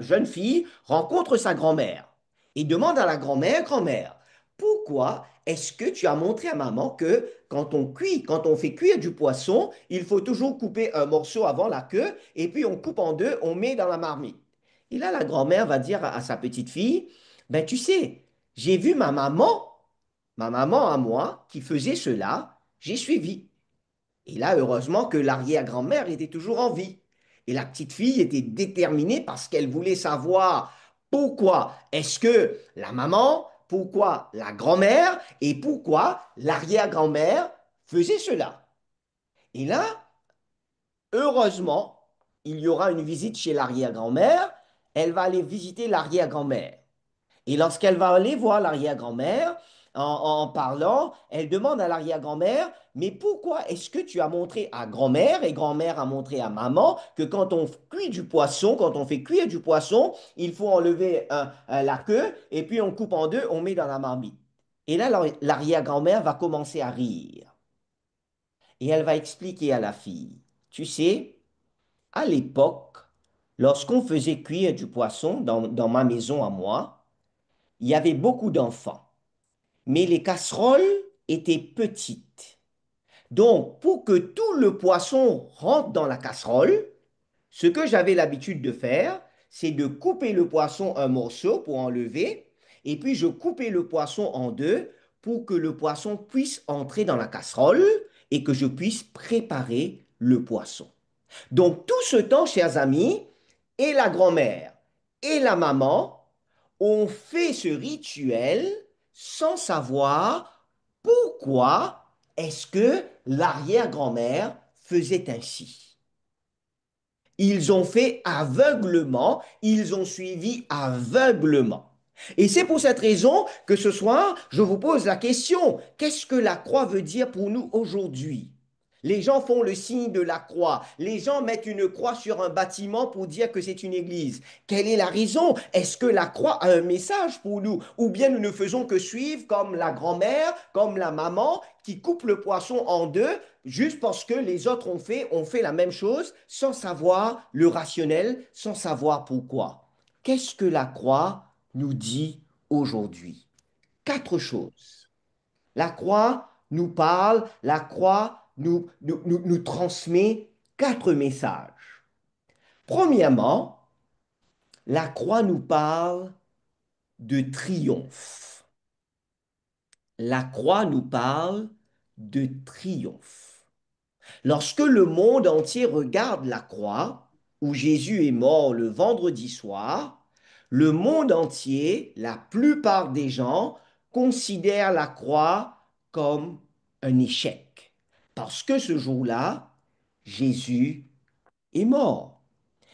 jeune fille rencontre sa grand-mère et demande à la grand-mère, Grand-mère, pourquoi est-ce que tu as montré à maman que quand on fait cuire du poisson, il faut toujours couper un morceau avant la queue et puis on coupe en deux, on met dans la marmite. Et là, la grand-mère va dire à sa petite fille, ben tu sais, j'ai vu ma maman ma maman à moi qui faisait cela, j'ai suivi. Et là, heureusement que l'arrière-grand-mère était toujours en vie. Et la petite fille était déterminée parce qu'elle voulait savoir pourquoi est-ce que la maman, pourquoi la grand-mère et pourquoi l'arrière-grand-mère faisaient cela. Et là, heureusement, il y aura une visite chez l'arrière-grand-mère. Elle va aller visiter l'arrière-grand-mère. Et lorsqu'elle va aller voir l'arrière-grand-mère, en parlant, elle demande à l'arrière-grand-mère, mais pourquoi est-ce que tu as montré à grand-mère et grand-mère a montré à maman que quand on cuit du poisson, quand on fait cuire du poisson, il faut enlever la queue et puis on coupe en deux, on met dans la marmite. Et là, l'arrière-grand-mère va commencer à rire. Et elle va expliquer à la fille, tu sais, à l'époque, lorsqu'on faisait cuire du poisson dans ma maison à moi, il y avait beaucoup d'enfants, mais les casseroles étaient petites. Donc, pour que tout le poisson rentre dans la casserole, ce que j'avais l'habitude de faire, c'est de couper le poisson un morceau pour enlever, et puis je coupais le poisson en deux pour que le poisson puisse entrer dans la casserole et que je puisse préparer le poisson. Donc, tout ce temps, chers amis, et la grand-mère et la maman ont fait ce rituel sans savoir pourquoi est-ce que l'arrière-grand-mère faisait ainsi. Ils ont fait aveuglement, ils ont suivi aveuglement. Et c'est pour cette raison que ce soir, je vous pose la question, qu'est-ce que la croix veut dire pour nous aujourd'hui? Les gens font le signe de la croix. Les gens mettent une croix sur un bâtiment pour dire que c'est une église. Quelle est la raison? Est-ce que la croix a un message pour nous? Ou bien nous ne faisons que suivre comme la grand-mère, comme la maman qui coupe le poisson en deux juste parce que les autres ont fait la même chose sans savoir le rationnel, sans savoir pourquoi. Qu'est-ce que la croix nous dit aujourd'hui? Quatre choses. La croix nous parle, la croix nous transmet quatre messages. Premièrement, la croix nous parle de triomphe. La croix nous parle de triomphe. Lorsque le monde entier regarde la croix, où Jésus est mort le vendredi soir, le monde entier, la plupart des gens, considèrent la croix comme un échec. Parce que ce jour-là, Jésus est mort.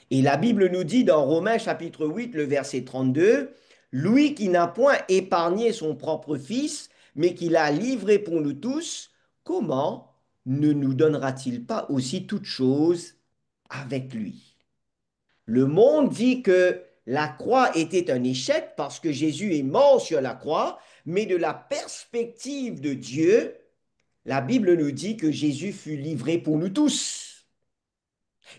Et la Bible nous dit dans Romains chapitre 8, le verset 32, lui qui n'a point épargné son propre Fils, mais qui l'a livré pour nous tous, comment ne nous donnera-t-il pas aussi toutes choses avec lui? Le monde dit que la croix était un échec parce que Jésus est mort sur la croix, mais de la perspective de Dieu, la Bible nous dit que Jésus fut livré pour nous tous.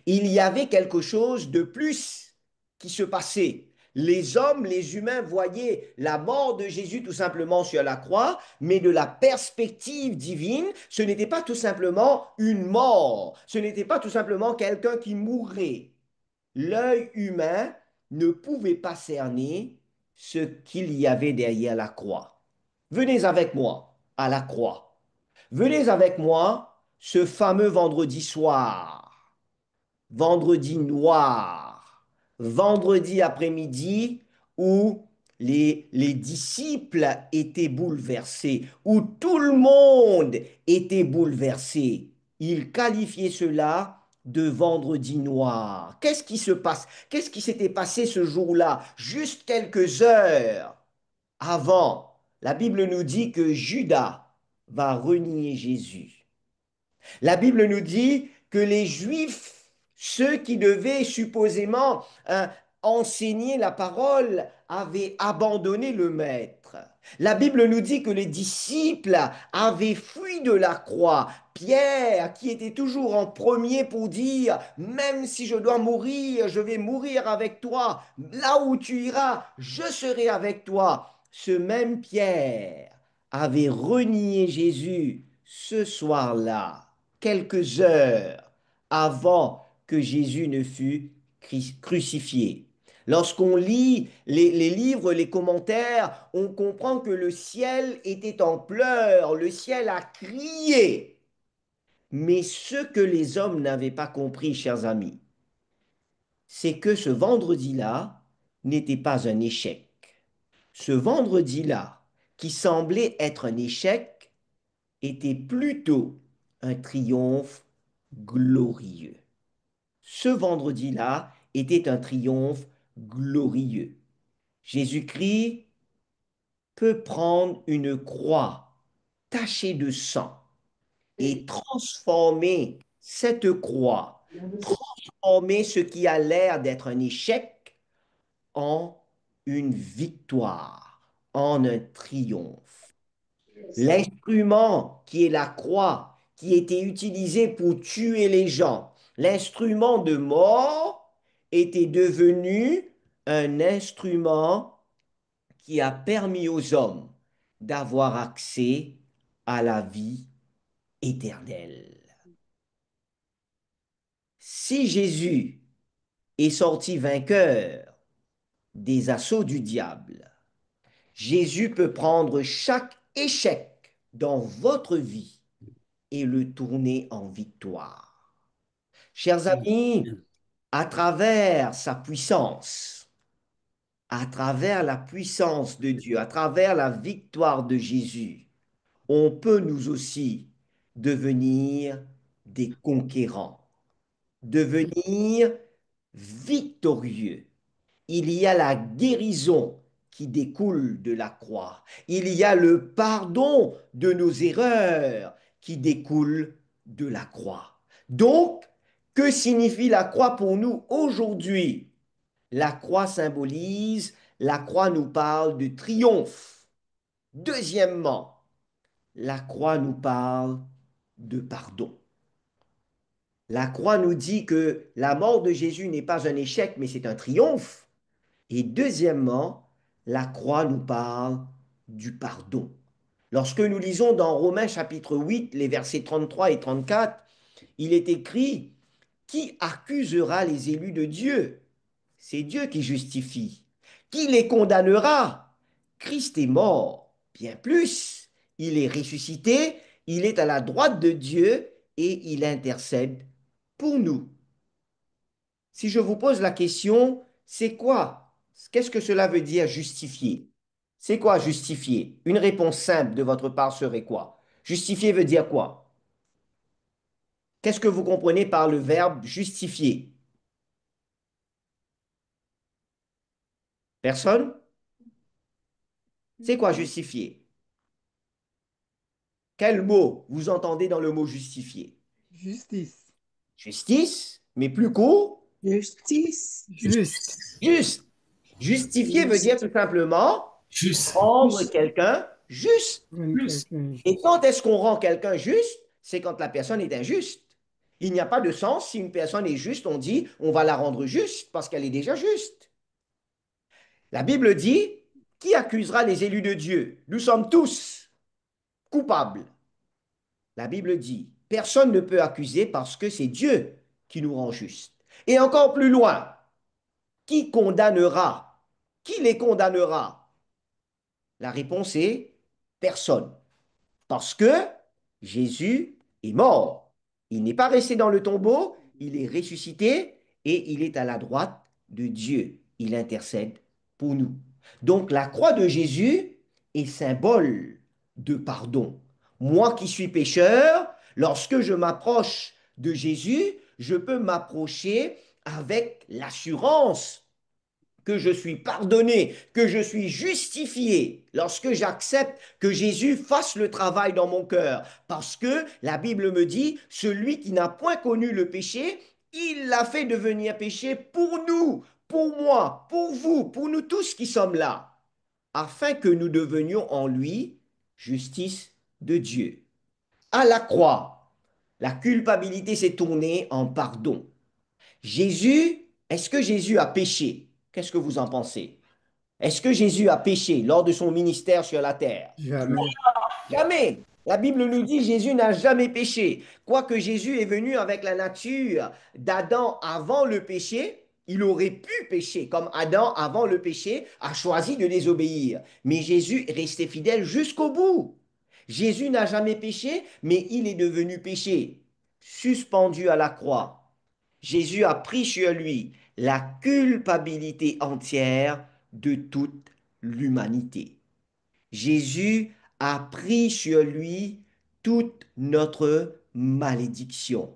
Il y avait quelque chose de plus qui se passait. Les hommes, les humains voyaient la mort de Jésus tout simplement sur la croix, mais de la perspective divine, ce n'était pas tout simplement une mort, ce n'était pas tout simplement quelqu'un qui mourrait. L'œil humain ne pouvait pas cerner ce qu'il y avait derrière la croix. Venez avec moi à la croix. Venez avec moi ce fameux vendredi soir, vendredi noir, vendredi après-midi où les disciples étaient bouleversés, où tout le monde était bouleversé. Ils qualifiaient cela de vendredi noir. Qu'est-ce qui se passe? Qu'est-ce qui s'était passé ce jour-là? Juste quelques heures avant, la Bible nous dit que Judas va renier Jésus. La Bible nous dit que les Juifs, ceux qui devaient supposément enseigner la parole, avaient abandonné le Maître. La Bible nous dit que les disciples avaient fui de la croix. Pierre, qui était toujours en premier pour dire, même si je dois mourir, je vais mourir avec toi. Là où tu iras, je serai avec toi. Ce même Pierre avait renié Jésus ce soir-là, quelques heures avant que Jésus ne fût crucifié. Lorsqu'on lit les livres, les commentaires, on comprend que le ciel était en pleurs, le ciel a crié. Mais ce que les hommes n'avaient pas compris, chers amis, c'est que ce vendredi-là n'était pas un échec. Ce vendredi-là, qui semblait être un échec, était plutôt un triomphe glorieux. Ce vendredi-là était un triomphe glorieux. Jésus-Christ peut prendre une croix tachée de sang et transformer cette croix, transformer ce qui a l'air d'être un échec en une victoire, en un triomphe. L'instrument qui est la croix, qui était utilisé pour tuer les gens, l'instrument de mort était devenu un instrument qui a permis aux hommes d'avoir accès à la vie éternelle. Si Jésus est sorti vainqueur des assauts du diable, Jésus peut prendre chaque échec dans votre vie et le tourner en victoire. Chers amis, à travers sa puissance, à travers la puissance de Dieu, à travers la victoire de Jésus, on peut nous aussi devenir des conquérants, devenir victorieux. Il y a la guérison qui découle de la croix. Il y a le pardon de nos erreurs qui découle de la croix. Donc, que signifie la croix pour nous aujourd'hui? La croix symbolise, la croix nous parle de triomphe. Deuxièmement, la croix nous parle de pardon. La croix nous dit que la mort de Jésus n'est pas un échec, mais c'est un triomphe. Et deuxièmement, la croix nous parle du pardon. Lorsque nous lisons dans Romains chapitre 8, les versets 33 et 34, il est écrit, « Qui accusera les élus de Dieu? C'est Dieu qui justifie. Qui les condamnera? Christ est mort. Bien plus, il est ressuscité, il est à la droite de Dieu et il intercède pour nous. » Si je vous pose la question, c'est quoi? Qu'est-ce que cela veut dire justifier? C'est quoi justifier? Une réponse simple de votre part serait quoi? Justifier veut dire quoi? Qu'est-ce que vous comprenez par le verbe justifier? Personne? C'est quoi justifier? Quel mot vous entendez dans le mot justifier? Justice. Justice, mais plus court? Justice. Juste. Juste. Justifier veut dire tout simplement rendre quelqu'un juste. Et quand est-ce qu'on rend quelqu'un juste? C'est quand la personne est injuste. Il n'y a pas de sens si une personne est juste, on dit on va la rendre juste parce qu'elle est déjà juste. La Bible dit, qui accusera les élus de Dieu? Nous sommes tous coupables. La Bible dit, personne ne peut accuser parce que c'est Dieu qui nous rend justes. Et encore plus loin, qui condamnera? Qui les condamnera? La réponse est personne. Parce que Jésus est mort. Il n'est pas resté dans le tombeau, il est ressuscité et il est à la droite de Dieu. Il intercède pour nous. Donc la croix de Jésus est symbole de pardon. Moi qui suis pécheur, lorsque je m'approche de Jésus, je peux m'approcher avec l'assurance que je suis pardonné, que je suis justifié lorsque j'accepte que Jésus fasse le travail dans mon cœur. Parce que la Bible me dit, celui qui n'a point connu le péché, il l'a fait devenir péché pour nous, pour moi, pour vous, pour nous tous qui sommes là, afin que nous devenions en lui justice de Dieu. À la croix, la culpabilité s'est tournée en pardon. Jésus, est-ce que Jésus a péché? Qu'est-ce que vous en pensez? Est-ce que Jésus a péché lors de son ministère sur la terre? Jamais. Jamais. La Bible nous dit Jésus n'a jamais péché. Quoique Jésus est venu avec la nature d'Adam avant le péché, Il aurait pu pécher, comme Adam, avant le péché, a choisi de désobéir. Mais Jésus est resté fidèle jusqu'au bout. Jésus n'a jamais péché, mais il est devenu péché, suspendu à la croix. Jésus a pris sur lui la culpabilité entière de toute l'humanité. Jésus a pris sur lui toute notre malédiction.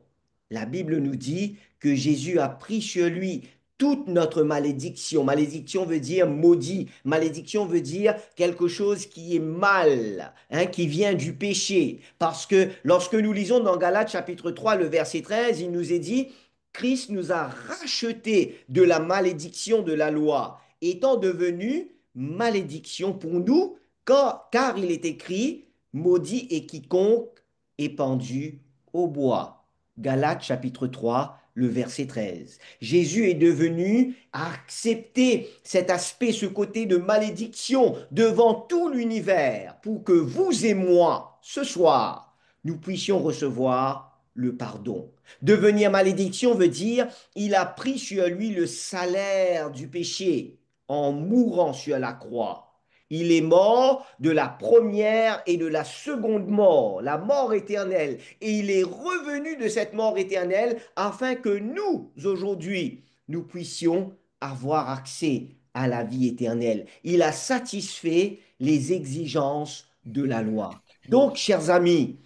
La Bible nous dit que Jésus a pris sur lui toute notre malédiction. Malédiction veut dire maudit. Malédiction veut dire quelque chose qui est mal, hein, qui vient du péché. Parce que lorsque nous lisons dans Galates chapitre 3, le verset 13, il nous est dit, Christ nous a rachetés de la malédiction de la loi, étant devenu malédiction pour nous car il est écrit, maudit est quiconque est pendu au bois. Galates chapitre 3, le verset 13. Jésus est devenu à accepter cet aspect, ce côté de malédiction devant tout l'univers pour que vous et moi, ce soir, nous puissions recevoir le pardon. Devenir malédiction veut dire il a pris sur lui le salaire du péché en mourant sur la croix. Il est mort de la première et de la seconde mort, la mort éternelle. Et il est revenu de cette mort éternelle afin que nous, aujourd'hui, nous puissions avoir accès à la vie éternelle. Il a satisfait les exigences de la loi. Donc, chers amis,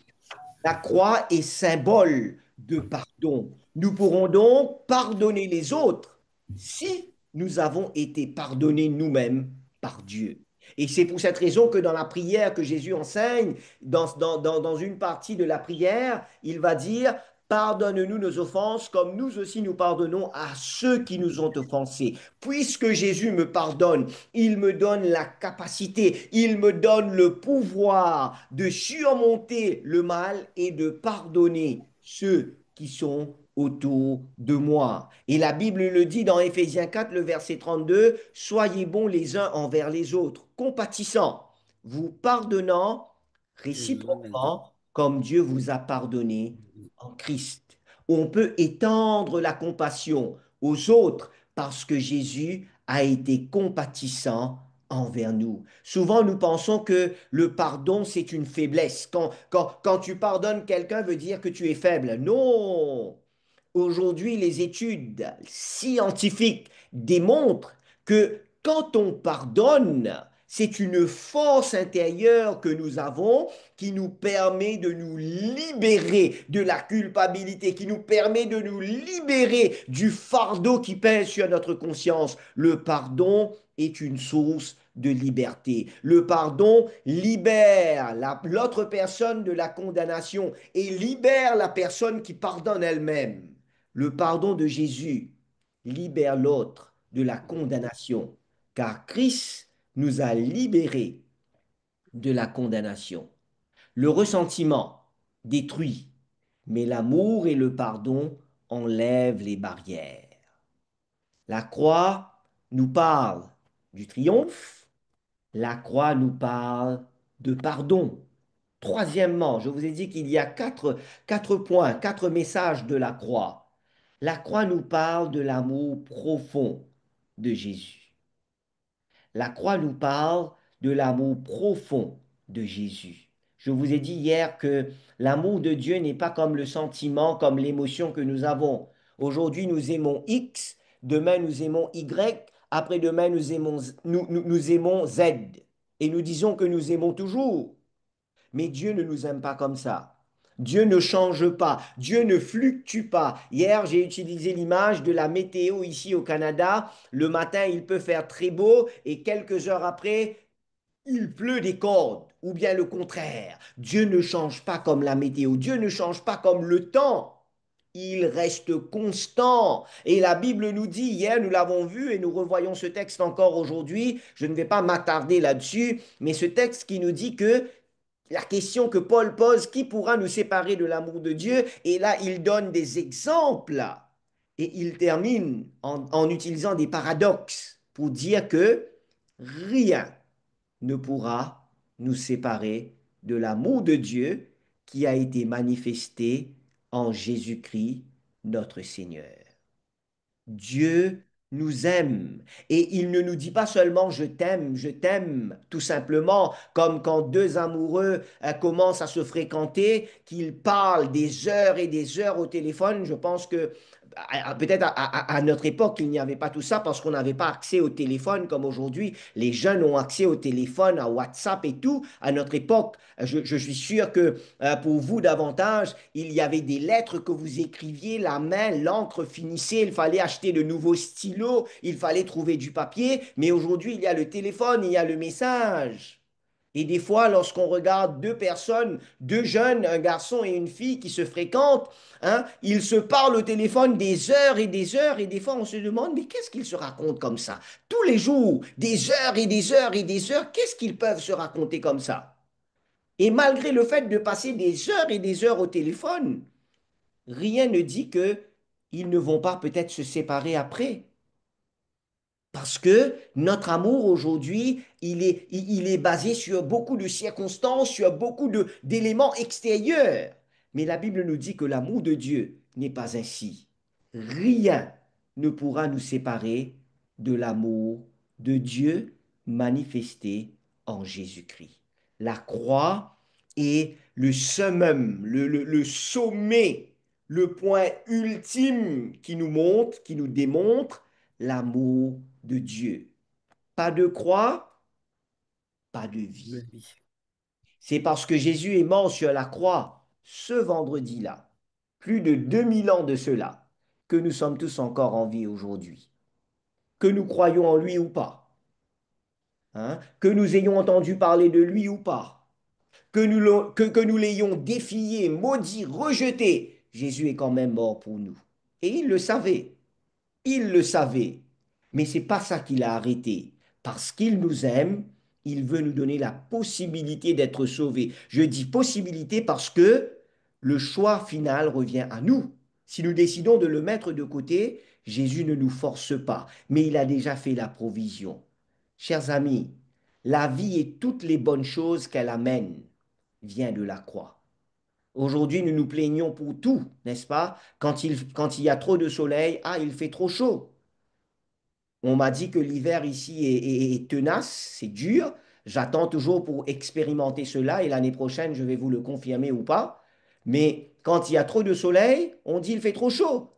la croix est symbole de pardon. Nous pourrons donc pardonner les autres si nous avons été pardonnés nous-mêmes par Dieu. Et c'est pour cette raison que dans la prière que Jésus enseigne, dans une partie de la prière, il va dire, pardonne-nous nos offenses comme nous aussi nous pardonnons à ceux qui nous ont offensés. Puisque Jésus me pardonne, il me donne la capacité, il me donne le pouvoir de surmonter le mal et de pardonner ceux qui sont autour de moi. Et la Bible le dit dans Éphésiens 4, le verset 32, soyez bons les uns envers les autres, compatissants, vous pardonnant réciproquement comme Dieu vous a pardonné en Christ. On peut étendre la compassion aux autres parce que Jésus a été compatissant envers nous. Souvent, nous pensons que le pardon, c'est une faiblesse. Quand tu pardonnes quelqu'un, veut dire que tu es faible. Non! Aujourd'hui, les études scientifiques démontrent que quand on pardonne, c'est une force intérieure que nous avons qui nous permet de nous libérer de la culpabilité, qui nous permet de nous libérer du fardeau qui pèse sur notre conscience. Le pardon est une source de liberté. Le pardon libère l'autre personne de la condamnation et libère la personne qui pardonne elle-même. Le pardon de Jésus libère l'autre de la condamnation, car Christ nous a libérés de la condamnation. Le ressentiment détruit, mais l'amour et le pardon enlèvent les barrières. La croix nous parle du triomphe, la croix nous parle de pardon. Troisièmement, je vous ai dit qu'il y a quatre points, quatre messages de la croix. La croix nous parle de l'amour profond de Jésus. La croix nous parle de l'amour profond de Jésus. Je vous ai dit hier que l'amour de Dieu n'est pas comme le sentiment, comme l'émotion que nous avons. Aujourd'hui, nous aimons X, demain, nous aimons Y, après-demain, nous aimons Z. Et nous disons que nous aimons toujours. Mais Dieu ne nous aime pas comme ça. Dieu ne change pas, Dieu ne fluctue pas. Hier, j'ai utilisé l'image de la météo ici au Canada. Le matin, il peut faire très beau et quelques heures après, il pleut des cordes. Ou bien le contraire. Dieu ne change pas comme la météo. Dieu ne change pas comme le temps. Il reste constant. Et la Bible nous dit, hier nous l'avons vu et nous revoyons ce texte encore aujourd'hui, je ne vais pas m'attarder là-dessus, mais ce texte qui nous dit que la question que Paul pose, qui pourra nous séparer de l'amour de Dieu? Et là, il donne des exemples et il termine en utilisant des paradoxes pour dire que rien ne pourra nous séparer de l'amour de Dieu qui a été manifesté en Jésus-Christ, notre Seigneur. Dieu nous aime. Et il ne nous dit pas seulement je t'aime, tout simplement, comme quand deux amoureux commencent à se fréquenter, qu'ils parlent des heures et des heures au téléphone. Je pense que peut-être à notre époque, il n'y avait pas tout ça parce qu'on n'avait pas accès au téléphone comme aujourd'hui. Les jeunes ont accès au téléphone, à WhatsApp et tout. À notre époque, je suis sûr que pour vous davantage, il y avait des lettres que vous écriviez, la main, l'encre finissait, il fallait acheter de nouveaux stylos, il fallait trouver du papier. Mais aujourd'hui, il y a le téléphone, il y a le message. Et des fois, lorsqu'on regarde deux personnes, deux jeunes, un garçon et une fille qui se fréquentent, hein, ils se parlent au téléphone des heures et des heures, et des fois on se demande, mais qu'est-ce qu'ils se racontent comme ça? Tous les jours, des heures et des heures et des heures, qu'est-ce qu'ils peuvent se raconter comme ça? Et malgré le fait de passer des heures et des heures au téléphone, rien ne dit que ils ne vont pas peut-être se séparer après. Parce que notre amour aujourd'hui, il est basé sur beaucoup de circonstances, sur beaucoup d'éléments extérieurs. Mais la Bible nous dit que l'amour de Dieu n'est pas ainsi. Rien ne pourra nous séparer de l'amour de Dieu manifesté en Jésus-Christ. La croix est le summum, le sommet, le point ultime qui nous montre, qui nous démontre l'amour de Dieu. Pas de croix, pas de vie. C'est parce que Jésus est mort sur la croix ce vendredi-là, plus de 2000 ans de cela, que nous sommes tous encore en vie aujourd'hui. Que nous croyons en lui ou pas, hein, que nous ayons entendu parler de lui ou pas, que nous l'ayons défié, maudit, rejeté, Jésus est quand même mort pour nous. Et il le savait. Il le savait, mais c'est pas ça qu'il a arrêté. Parce qu'il nous aime, il veut nous donner la possibilité d'être sauvés. Je dis possibilité parce que le choix final revient à nous. Si nous décidons de le mettre de côté, Jésus ne nous force pas, mais il a déjà fait la provision. Chers amis, la vie et toutes les bonnes choses qu'elle amène vient de la croix. Aujourd'hui, nous nous plaignons pour tout, n'est-ce pas? Quand il y a trop de soleil, ah, il fait trop chaud. On m'a dit que l'hiver ici est tenace, c'est dur. J'attends toujours pour expérimenter cela et l'année prochaine, je vais vous le confirmer ou pas. Mais quand il y a trop de soleil, on dit il fait trop chaud.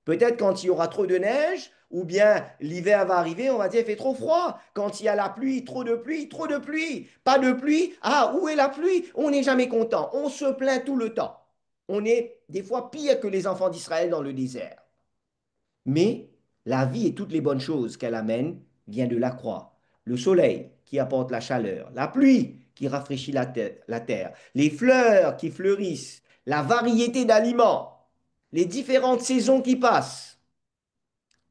Peut-être quand il y aura trop de neige, ou bien l'hiver va arriver, on va dire il fait trop froid. Quand il y a la pluie, trop de pluie, trop de pluie. Pas de pluie, ah, où est la pluie? On n'est jamais content. On se plaint tout le temps. On est des fois pire que les enfants d'Israël dans le désert. Mais la vie et toutes les bonnes choses qu'elle amène viennent de la croix. Le soleil qui apporte la chaleur, la pluie qui rafraîchit la terre, les fleurs qui fleurissent, la variété d'aliments, les différentes saisons qui passent,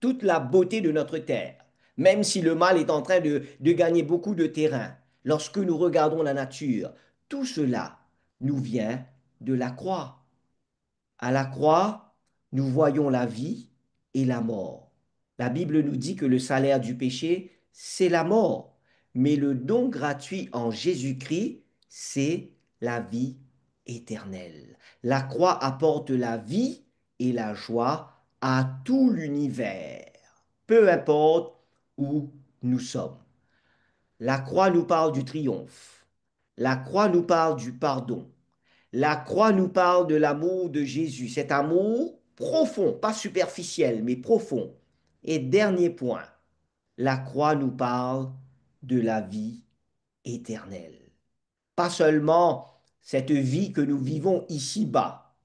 toute la beauté de notre terre, même si le mal est en train de gagner beaucoup de terrain, lorsque nous regardons la nature, tout cela nous vient de la croix. À la croix, nous voyons la vie et la mort. La Bible nous dit que le salaire du péché, c'est la mort, mais le don gratuit en Jésus-Christ, c'est la vie éternelle. La croix apporte la vie et la joie à tout l'univers, peu importe où nous sommes. La croix nous parle du triomphe. La croix nous parle du pardon. La croix nous parle de l'amour de Jésus, cet amour profond, pas superficiel, mais profond. Et dernier point, la croix nous parle de la vie éternelle. Pas seulement cette vie que nous vivons ici-bas,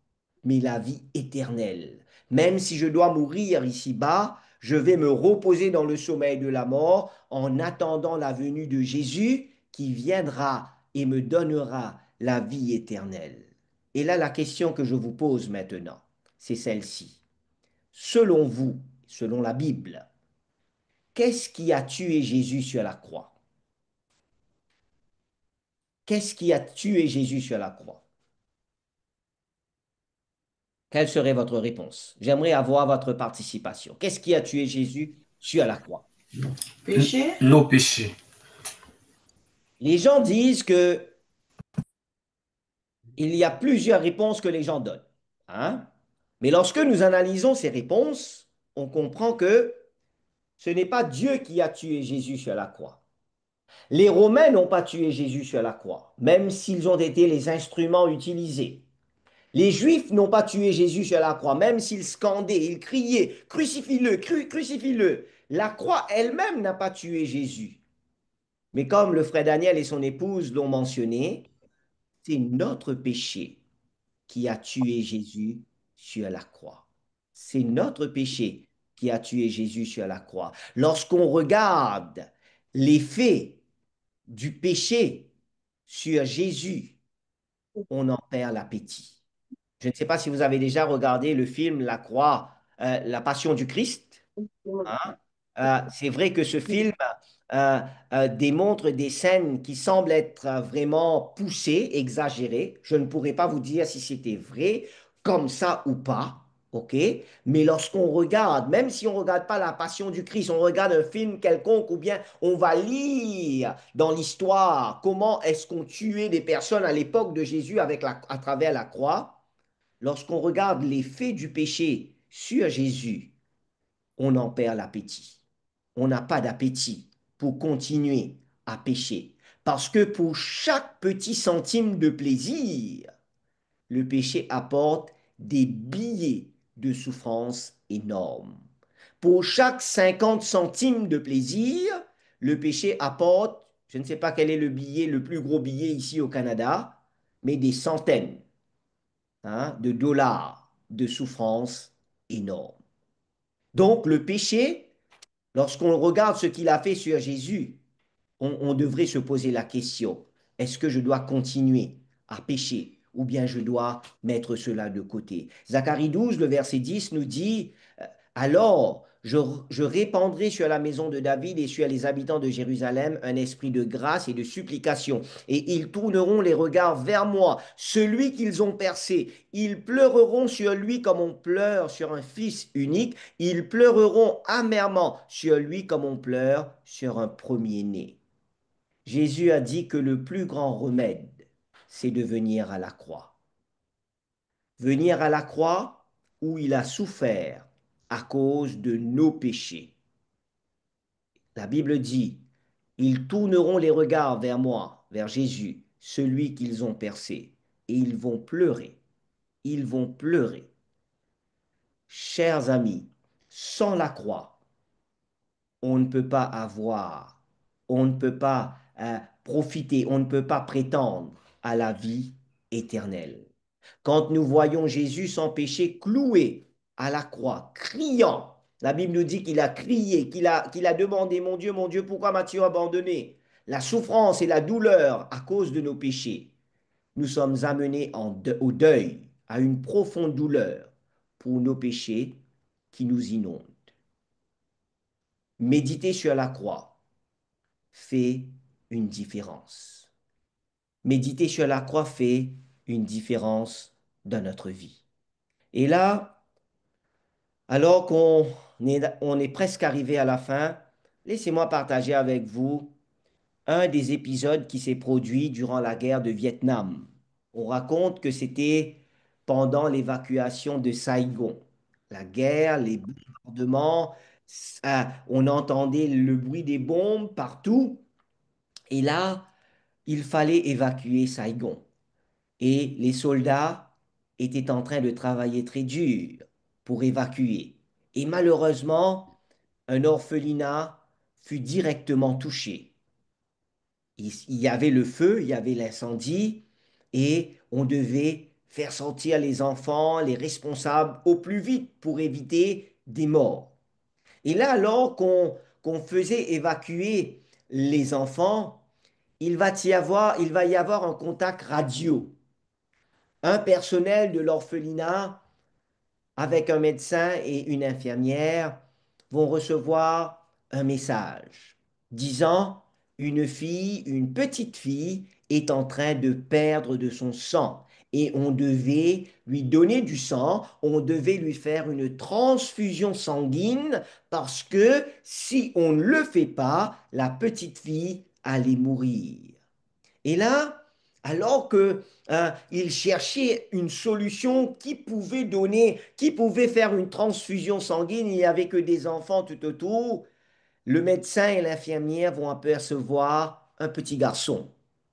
mais la vie éternelle. Même si je dois mourir ici-bas, je vais me reposer dans le sommeil de la mort en attendant la venue de Jésus qui viendra et me donnera la vie éternelle. Et là, la question que je vous pose maintenant, c'est celle-ci. Selon vous, selon la Bible, qu'est-ce qui a tué Jésus sur la croix? Qu'est-ce qui a tué Jésus sur la croix? Quelle serait votre réponse? J'aimerais avoir votre participation. Qu'est-ce qui a tué Jésus sur la croix? Péché? Nos péchés. Les gens disent que il y a plusieurs réponses que les gens donnent, hein? Mais lorsque nous analysons ces réponses, on comprend que Ce n'est pas Dieu qui a tué Jésus sur la croix. Les Romains n'ont pas tué Jésus sur la croix, même s'ils ont été les instruments utilisés. Les Juifs n'ont pas tué Jésus sur la croix, même s'ils scandaient, ils criaient, crucifie-le, crucifie-le. La croix elle-même n'a pas tué Jésus. Mais comme le frère Daniel et son épouse l'ont mentionné, c'est notre péché qui a tué Jésus sur la croix. C'est notre péché qui a tué Jésus sur la croix. Lorsqu'on regarde l'effet du péché sur Jésus, on en perd l'appétit. Je ne sais pas si vous avez déjà regardé le film La Croix, La Passion du Christ. Hein. C'est vrai que ce film euh, démontre des scènes qui semblent être vraiment poussées, exagérées. Je ne pourrais pas vous dire si c'était vrai, comme ça ou pas. OK? Mais lorsqu'on regarde, même si on ne regarde pas la Passion du Christ, on regarde un film quelconque ou bien on va lire dans l'histoire comment est-ce qu'on tuait des personnes à l'époque de Jésus à travers la croix, lorsqu'on regarde l'effet du péché sur Jésus, on en perd l'appétit. On n'a pas d'appétit pour continuer à pécher. Parce que pour chaque petit centime de plaisir, le péché apporte des billets de souffrance énormes. Pour chaque 50 centimes de plaisir, le péché apporte, je ne sais pas quel est le billet, le plus gros billet ici au Canada, mais des centaines, de dollars de souffrance énormes. Donc le péché, lorsqu'on regarde ce qu'il a fait sur Jésus, on devrait se poser la question, est-ce que je dois continuer à pécher ou bien je dois mettre cela de côté? Zacharie 12, le verset 10 nous dit, alors je répandrai sur la maison de David et sur les habitants de Jérusalem un esprit de grâce et de supplication, et ils tourneront les regards vers moi, celui qu'ils ont percé. Ils pleureront sur lui comme on pleure sur un fils unique, ils pleureront amèrement sur lui comme on pleure sur un premier-né. Jésus a dit que le plus grand remède, c'est de venir à la croix. Venir à la croix où il a souffert à cause de nos péchés. La Bible dit, ils tourneront les regards vers moi, vers Jésus, celui qu'ils ont percé, et ils vont pleurer. Ils vont pleurer. Chers amis, sans la croix, on ne peut pas avoir, on ne peut pas profiter, on ne peut pas prétendre à la vie éternelle. Quand nous voyons Jésus sans péché cloué à la croix, criant, la Bible nous dit qu'il a crié, qu'il a demandé, mon Dieu, pourquoi m'as-tu abandonné? La souffrance et la douleur à cause de nos péchés. Nous sommes amenés au deuil, à une profonde douleur pour nos péchés qui nous inondent. Méditer sur la croix fait une différence. Méditer sur la croix fait une différence dans notre vie. Et là, alors qu'on est presque arrivé à la fin, laissez-moi partager avec vous un des épisodes qui s'est produit durant la guerre de Vietnam. On raconte que c'était pendant l'évacuation de Saigon. La guerre, les bombardements, on entendait le bruit des bombes partout. Et là, il fallait évacuer Saigon. Et les soldats étaient en train de travailler très dur pour évacuer. Et malheureusement, un orphelinat fut directement touché. Il y avait le feu, il y avait l'incendie, et on devait faire sortir les enfants, les responsables au plus vite pour éviter des morts. Et là, alors qu'on faisait évacuer les enfants, il va y avoir un contact radio. Un personnel de l'orphelinat avec un médecin et une infirmière vont recevoir un message disant une petite fille est en train de perdre de son sang et on devait lui donner du sang, on devait lui faire une transfusion sanguine parce que si on ne le fait pas, la petite fille allait mourir. Et là, alors que il cherchait une solution qui pouvait faire une transfusion sanguine, il n'y avait que des enfants tout autour. le médecin et l'infirmière vont apercevoir un petit garçon,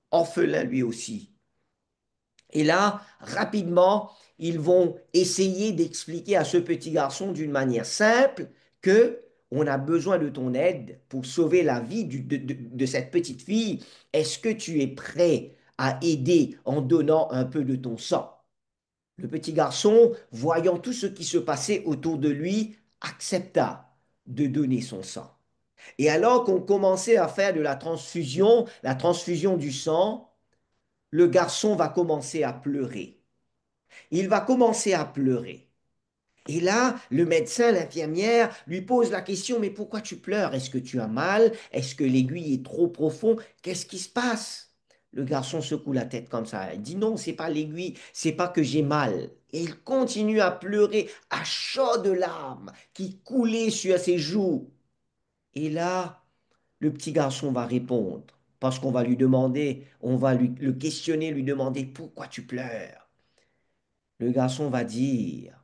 orphelin lui aussi. Et là, rapidement, ils vont essayer d'expliquer à ce petit garçon d'une manière simple que on a besoin de ton aide pour sauver la vie de cette petite fille. Est-ce que tu es prêt à aider en donnant un peu de ton sang? Le petit garçon, voyant tout ce qui se passait autour de lui, accepta de donner son sang. Et alors qu'on commençait à faire de la transfusion du sang, le garçon va commencer à pleurer. Il va commencer à pleurer. Et là, le médecin, l'infirmière lui pose la question, mais pourquoi tu pleures? Est-ce que tu as mal? Est-ce que l'aiguille est trop profonde? Qu'est-ce qui se passe? Le garçon secoue la tête comme ça. Il dit non, c'est pas l'aiguille, c'est pas que j'ai mal. Et il continue à pleurer à chaudes larmes qui coulaient sur ses joues. Et là, le petit garçon va répondre parce qu'on va lui demander, on va le questionner, lui demander pourquoi tu pleures. Le garçon va dire,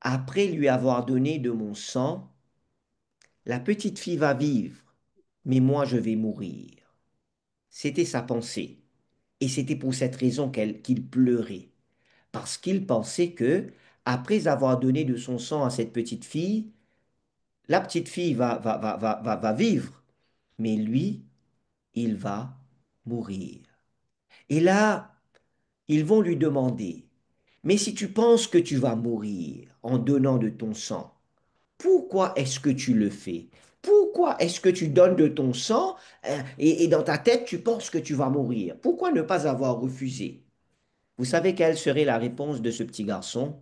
après lui avoir donné de mon sang, la petite fille va vivre, mais moi je vais mourir. C'était sa pensée. Et c'était pour cette raison qu'il pleurait. Parce qu'il pensait que, après avoir donné de son sang à cette petite fille, la petite fille va vivre, mais lui, il va mourir. Et là, ils vont lui demander, mais si tu penses que tu vas mourir en donnant de ton sang, pourquoi est-ce que tu le fais? Pourquoi est-ce que tu donnes de ton sang et dans ta tête tu penses que tu vas mourir? Pourquoi ne pas avoir refusé? Vous savez quelle serait la réponse de ce petit garçon?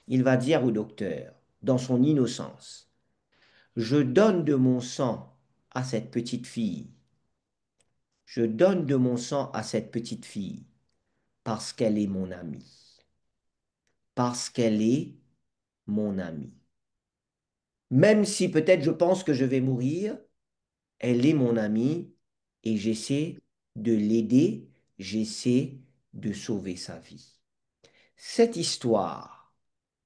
Il va dire au docteur, dans son innocence, je donne de mon sang à cette petite fille. Je donne de mon sang à cette petite fille parce qu'elle est mon amie. Parce qu'elle est mon amie. Même si peut-être je pense que je vais mourir, elle est mon amie et j'essaie de l'aider, j'essaie de sauver sa vie. Cette histoire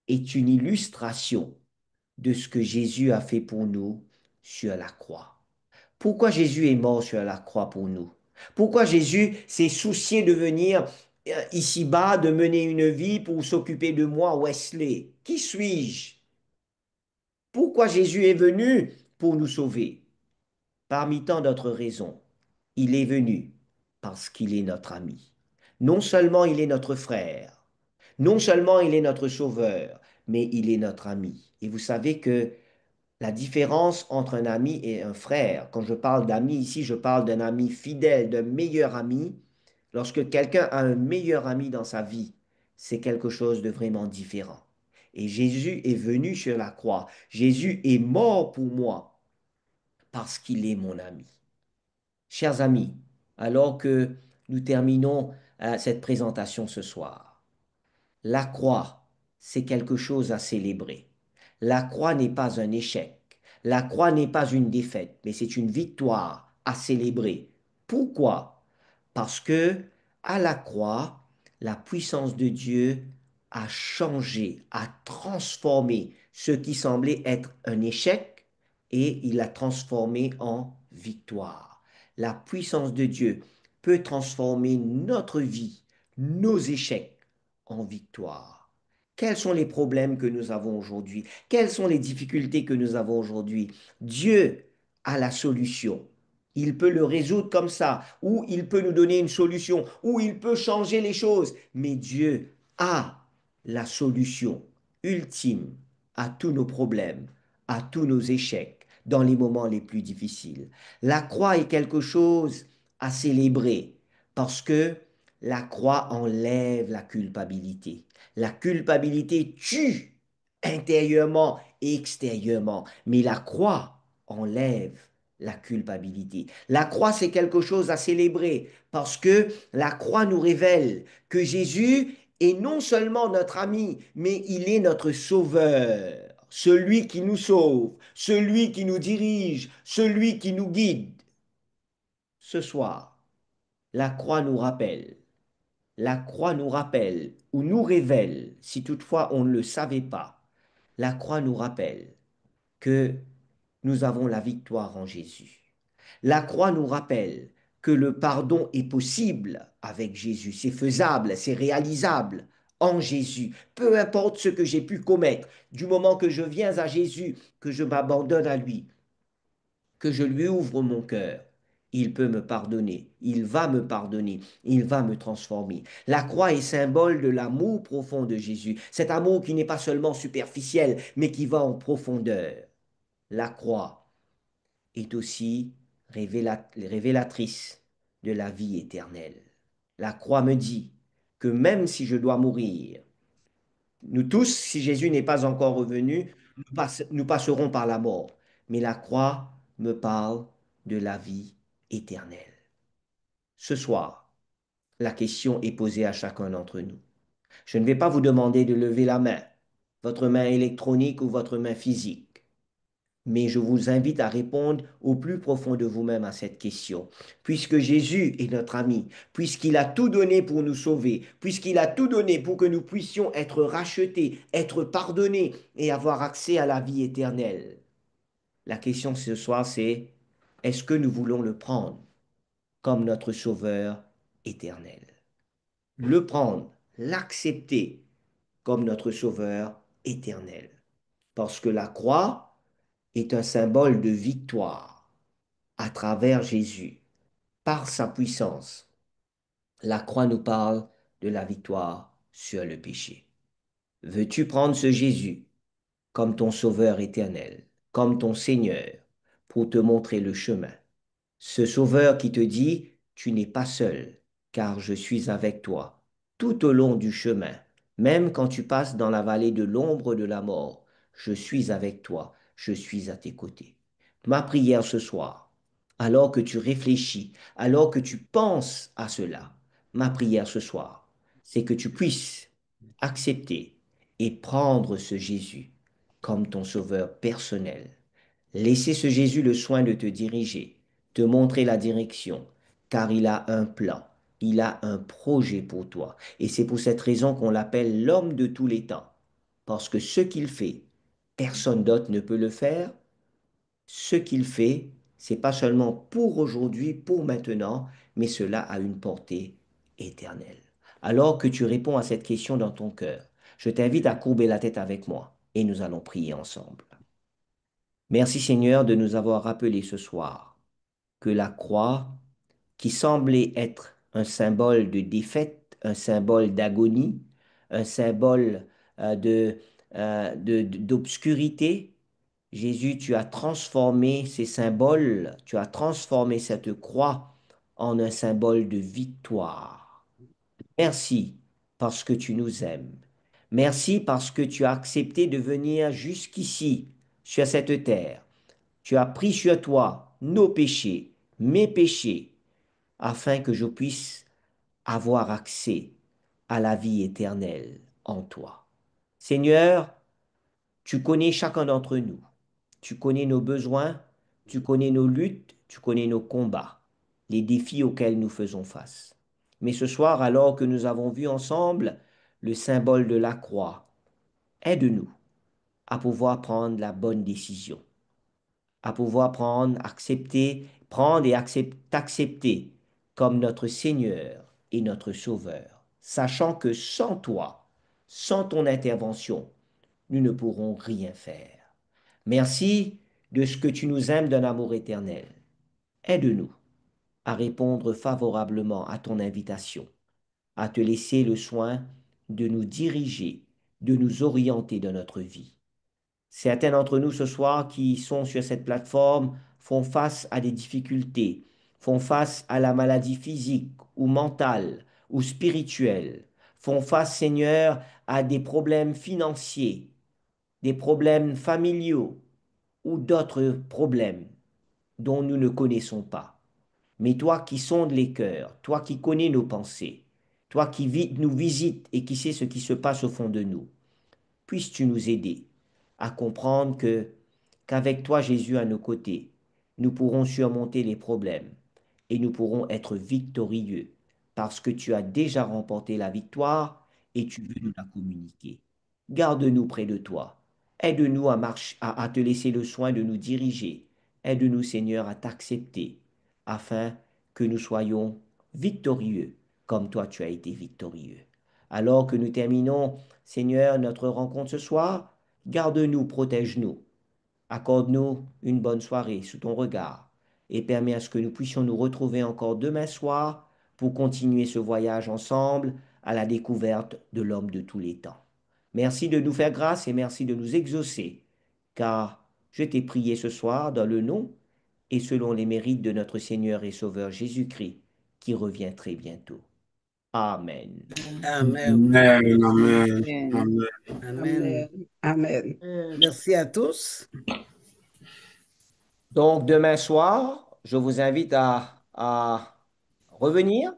est une illustration de ce que Jésus a fait pour nous sur la croix. Pourquoi Jésus est mort sur la croix pour nous? Pourquoi Jésus s'est soucié de venir ici-bas, de mener une vie pour s'occuper de moi, Wesley? Qui suis-je? Pourquoi Jésus est venu pour nous sauver? Parmi tant d'autres raisons, il est venu parce qu'il est notre ami. Non seulement il est notre frère, non seulement il est notre sauveur, mais il est notre ami. Et vous savez que la différence entre un ami et un frère, quand je parle d'ami ici, je parle d'un ami fidèle, d'un meilleur ami. Lorsque quelqu'un a un meilleur ami dans sa vie, c'est quelque chose de vraiment différent. Et Jésus est venu sur la croix. Jésus est mort pour moi parce qu'il est mon ami. Chers amis, alors que nous terminons cette présentation ce soir, la croix, c'est quelque chose à célébrer. La croix n'est pas un échec. La croix n'est pas une défaite, mais c'est une victoire à célébrer. Pourquoi? Parce que à la croix, la puissance de Dieu a changé, a transformé ce qui semblait être un échec et il l'a transformé en victoire. La puissance de Dieu peut transformer notre vie, nos échecs en victoire. Quels sont les problèmes que nous avons aujourd'hui? Quelles sont les difficultés que nous avons aujourd'hui? Dieu a la solution. Il peut le résoudre comme ça, ou il peut nous donner une solution, ou il peut changer les choses. Mais Dieu a la solution ultime à tous nos problèmes, à tous nos échecs, dans les moments les plus difficiles. La croix est quelque chose à célébrer parce que la croix enlève la culpabilité. La culpabilité tue intérieurement et extérieurement, mais la croix enlève la culpabilité. La croix, c'est quelque chose à célébrer parce que la croix nous révèle que Jésus est non seulement notre ami, mais il est notre sauveur, celui qui nous sauve, celui qui nous dirige, celui qui nous guide. Ce soir, la croix nous rappelle ou nous révèle, si toutefois on ne le savait pas, la croix nous rappelle que nous avons la victoire en Jésus. La croix nous rappelle que le pardon est possible avec Jésus, c'est faisable, c'est réalisable en Jésus. Peu importe ce que j'ai pu commettre, du moment que je viens à Jésus, que je m'abandonne à lui, que je lui ouvre mon cœur, il peut me pardonner, il va me pardonner, il va me transformer. La croix est symbole de l'amour profond de Jésus, cet amour qui n'est pas seulement superficiel, mais qui va en profondeur. La croix est aussi révélatrice de la vie éternelle. La croix me dit que même si je dois mourir, nous tous, si Jésus n'est pas encore revenu, nous passerons par la mort. Mais la croix me parle de la vie éternelle. Ce soir, la question est posée à chacun d'entre nous. Je ne vais pas vous demander de lever la main, votre main électronique ou votre main physique. Mais je vous invite à répondre au plus profond de vous-même à cette question. Puisque Jésus est notre ami, puisqu'il a tout donné pour nous sauver, puisqu'il a tout donné pour que nous puissions être rachetés, être pardonnés et avoir accès à la vie éternelle. La question ce soir, c'est est-ce que nous voulons le prendre comme notre Sauveur éternel? Le prendre, l'accepter comme notre Sauveur éternel. Parce que la croix est un symbole de victoire à travers Jésus, par sa puissance. La croix nous parle de la victoire sur le péché. Veux-tu prendre ce Jésus comme ton Sauveur éternel, comme ton Seigneur, pour te montrer le chemin? Ce Sauveur qui te dit, tu n'es pas seul, car je suis avec toi tout au long du chemin, même quand tu passes dans la vallée de l'ombre de la mort, je suis avec toi, je suis à tes côtés. Ma prière ce soir, alors que tu réfléchis, alors que tu penses à cela, ma prière ce soir, c'est que tu puisses accepter et prendre ce Jésus comme ton sauveur personnel. Laissez ce Jésus le soin de te diriger, te montrer la direction, car il a un plan, il a un projet pour toi. Et c'est pour cette raison qu'on l'appelle l'homme de tous les temps. Parce que ce qu'il fait, personne d'autre ne peut le faire. Ce qu'il fait, c'est pas seulement pour aujourd'hui, pour maintenant, mais cela a une portée éternelle. Alors que tu réponds à cette question dans ton cœur, je t'invite à courber la tête avec moi et nous allons prier ensemble. Merci Seigneur de nous avoir rappelé ce soir que la croix, qui semblait être un symbole de défaite, un symbole d'agonie, un symbole d'obscurité, Jésus, tu as transformé ces symboles, tu as transformé cette croix en un symbole de victoire. Merci parce que tu nous aimes. Merci parce que tu as accepté de venir jusqu'ici, sur cette terre. Tu as pris sur toi nos péchés, mes péchés, afin que je puisse avoir accès à la vie éternelle en toi. Seigneur, tu connais chacun d'entre nous. Tu connais nos besoins, tu connais nos luttes, tu connais nos combats, les défis auxquels nous faisons face. Mais ce soir, alors que nous avons vu ensemble le symbole de la croix, aide-nous à pouvoir prendre la bonne décision, à pouvoir prendre et t'accepter comme notre Seigneur et notre Sauveur, sachant que sans toi, sans ton intervention, nous ne pourrons rien faire. Merci de ce que tu nous aimes d'un amour éternel. Aide-nous à répondre favorablement à ton invitation, à te laisser le soin de nous diriger, de nous orienter dans notre vie. Certains d'entre nous ce soir qui sont sur cette plateforme font face à des difficultés, font face à la maladie physique ou mentale ou spirituelle, font face, Seigneur, à des problèmes financiers, des problèmes familiaux ou d'autres problèmes dont nous ne connaissons pas. Mais toi qui sondes les cœurs, toi qui connais nos pensées, toi qui nous visites et qui sais ce qui se passe au fond de nous, puisses-tu nous aider à comprendre qu'avec toi, Jésus, à nos côtés, nous pourrons surmonter les problèmes et nous pourrons être victorieux parce que tu as déjà remporté la victoire et tu veux nous la communiquer. Garde-nous près de toi Aide-nous à te laisser le soin de nous diriger. Aide-nous, Seigneur, à t'accepter afin que nous soyons victorieux comme toi tu as été victorieux. Alors que nous terminons, Seigneur, notre rencontre ce soir, garde-nous, protège-nous. Accorde-nous une bonne soirée sous ton regard et permets à ce que nous puissions nous retrouver encore demain soir pour continuer ce voyage ensemble à la découverte de l'homme de tous les temps. Merci de nous faire grâce et merci de nous exaucer, car je t'ai prié ce soir dans le nom et selon les mérites de notre Seigneur et Sauveur Jésus-Christ, qui revient très bientôt. Amen. Amen. Amen, amen, Amen. amen. Amen. Amen. Amen. Merci à tous. Donc, demain soir, je vous invite à revenir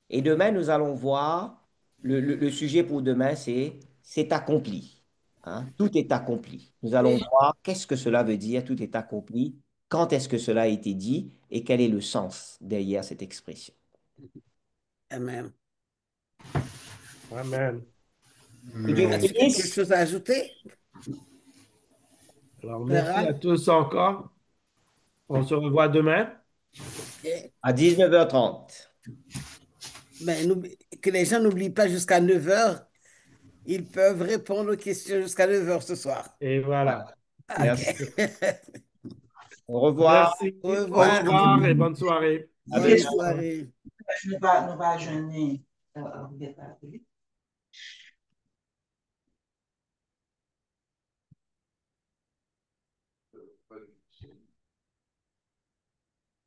et demain, nous allons voir, le sujet pour demain, c'est accompli. Hein. Tout est accompli. Nous allons voir qu'est-ce que cela veut dire, tout est accompli, quand est-ce que cela a été dit et quel est le sens derrière cette expression. Amen. Amen. Que Dieu vous As-tu quelque bénisse. chose à ajouter? Alors, merci à tous encore. On se revoit demain. À 19h30. Mais que les gens n'oublient pas jusqu'à 9 heures. Ils peuvent répondre aux questions jusqu'à 9 heures ce soir. Et voilà. OK. Merci. Au revoir. Merci. Au Au revoir. revoir et bonne soirée. À Bonne bientôt. soirée. Nous va jeûner.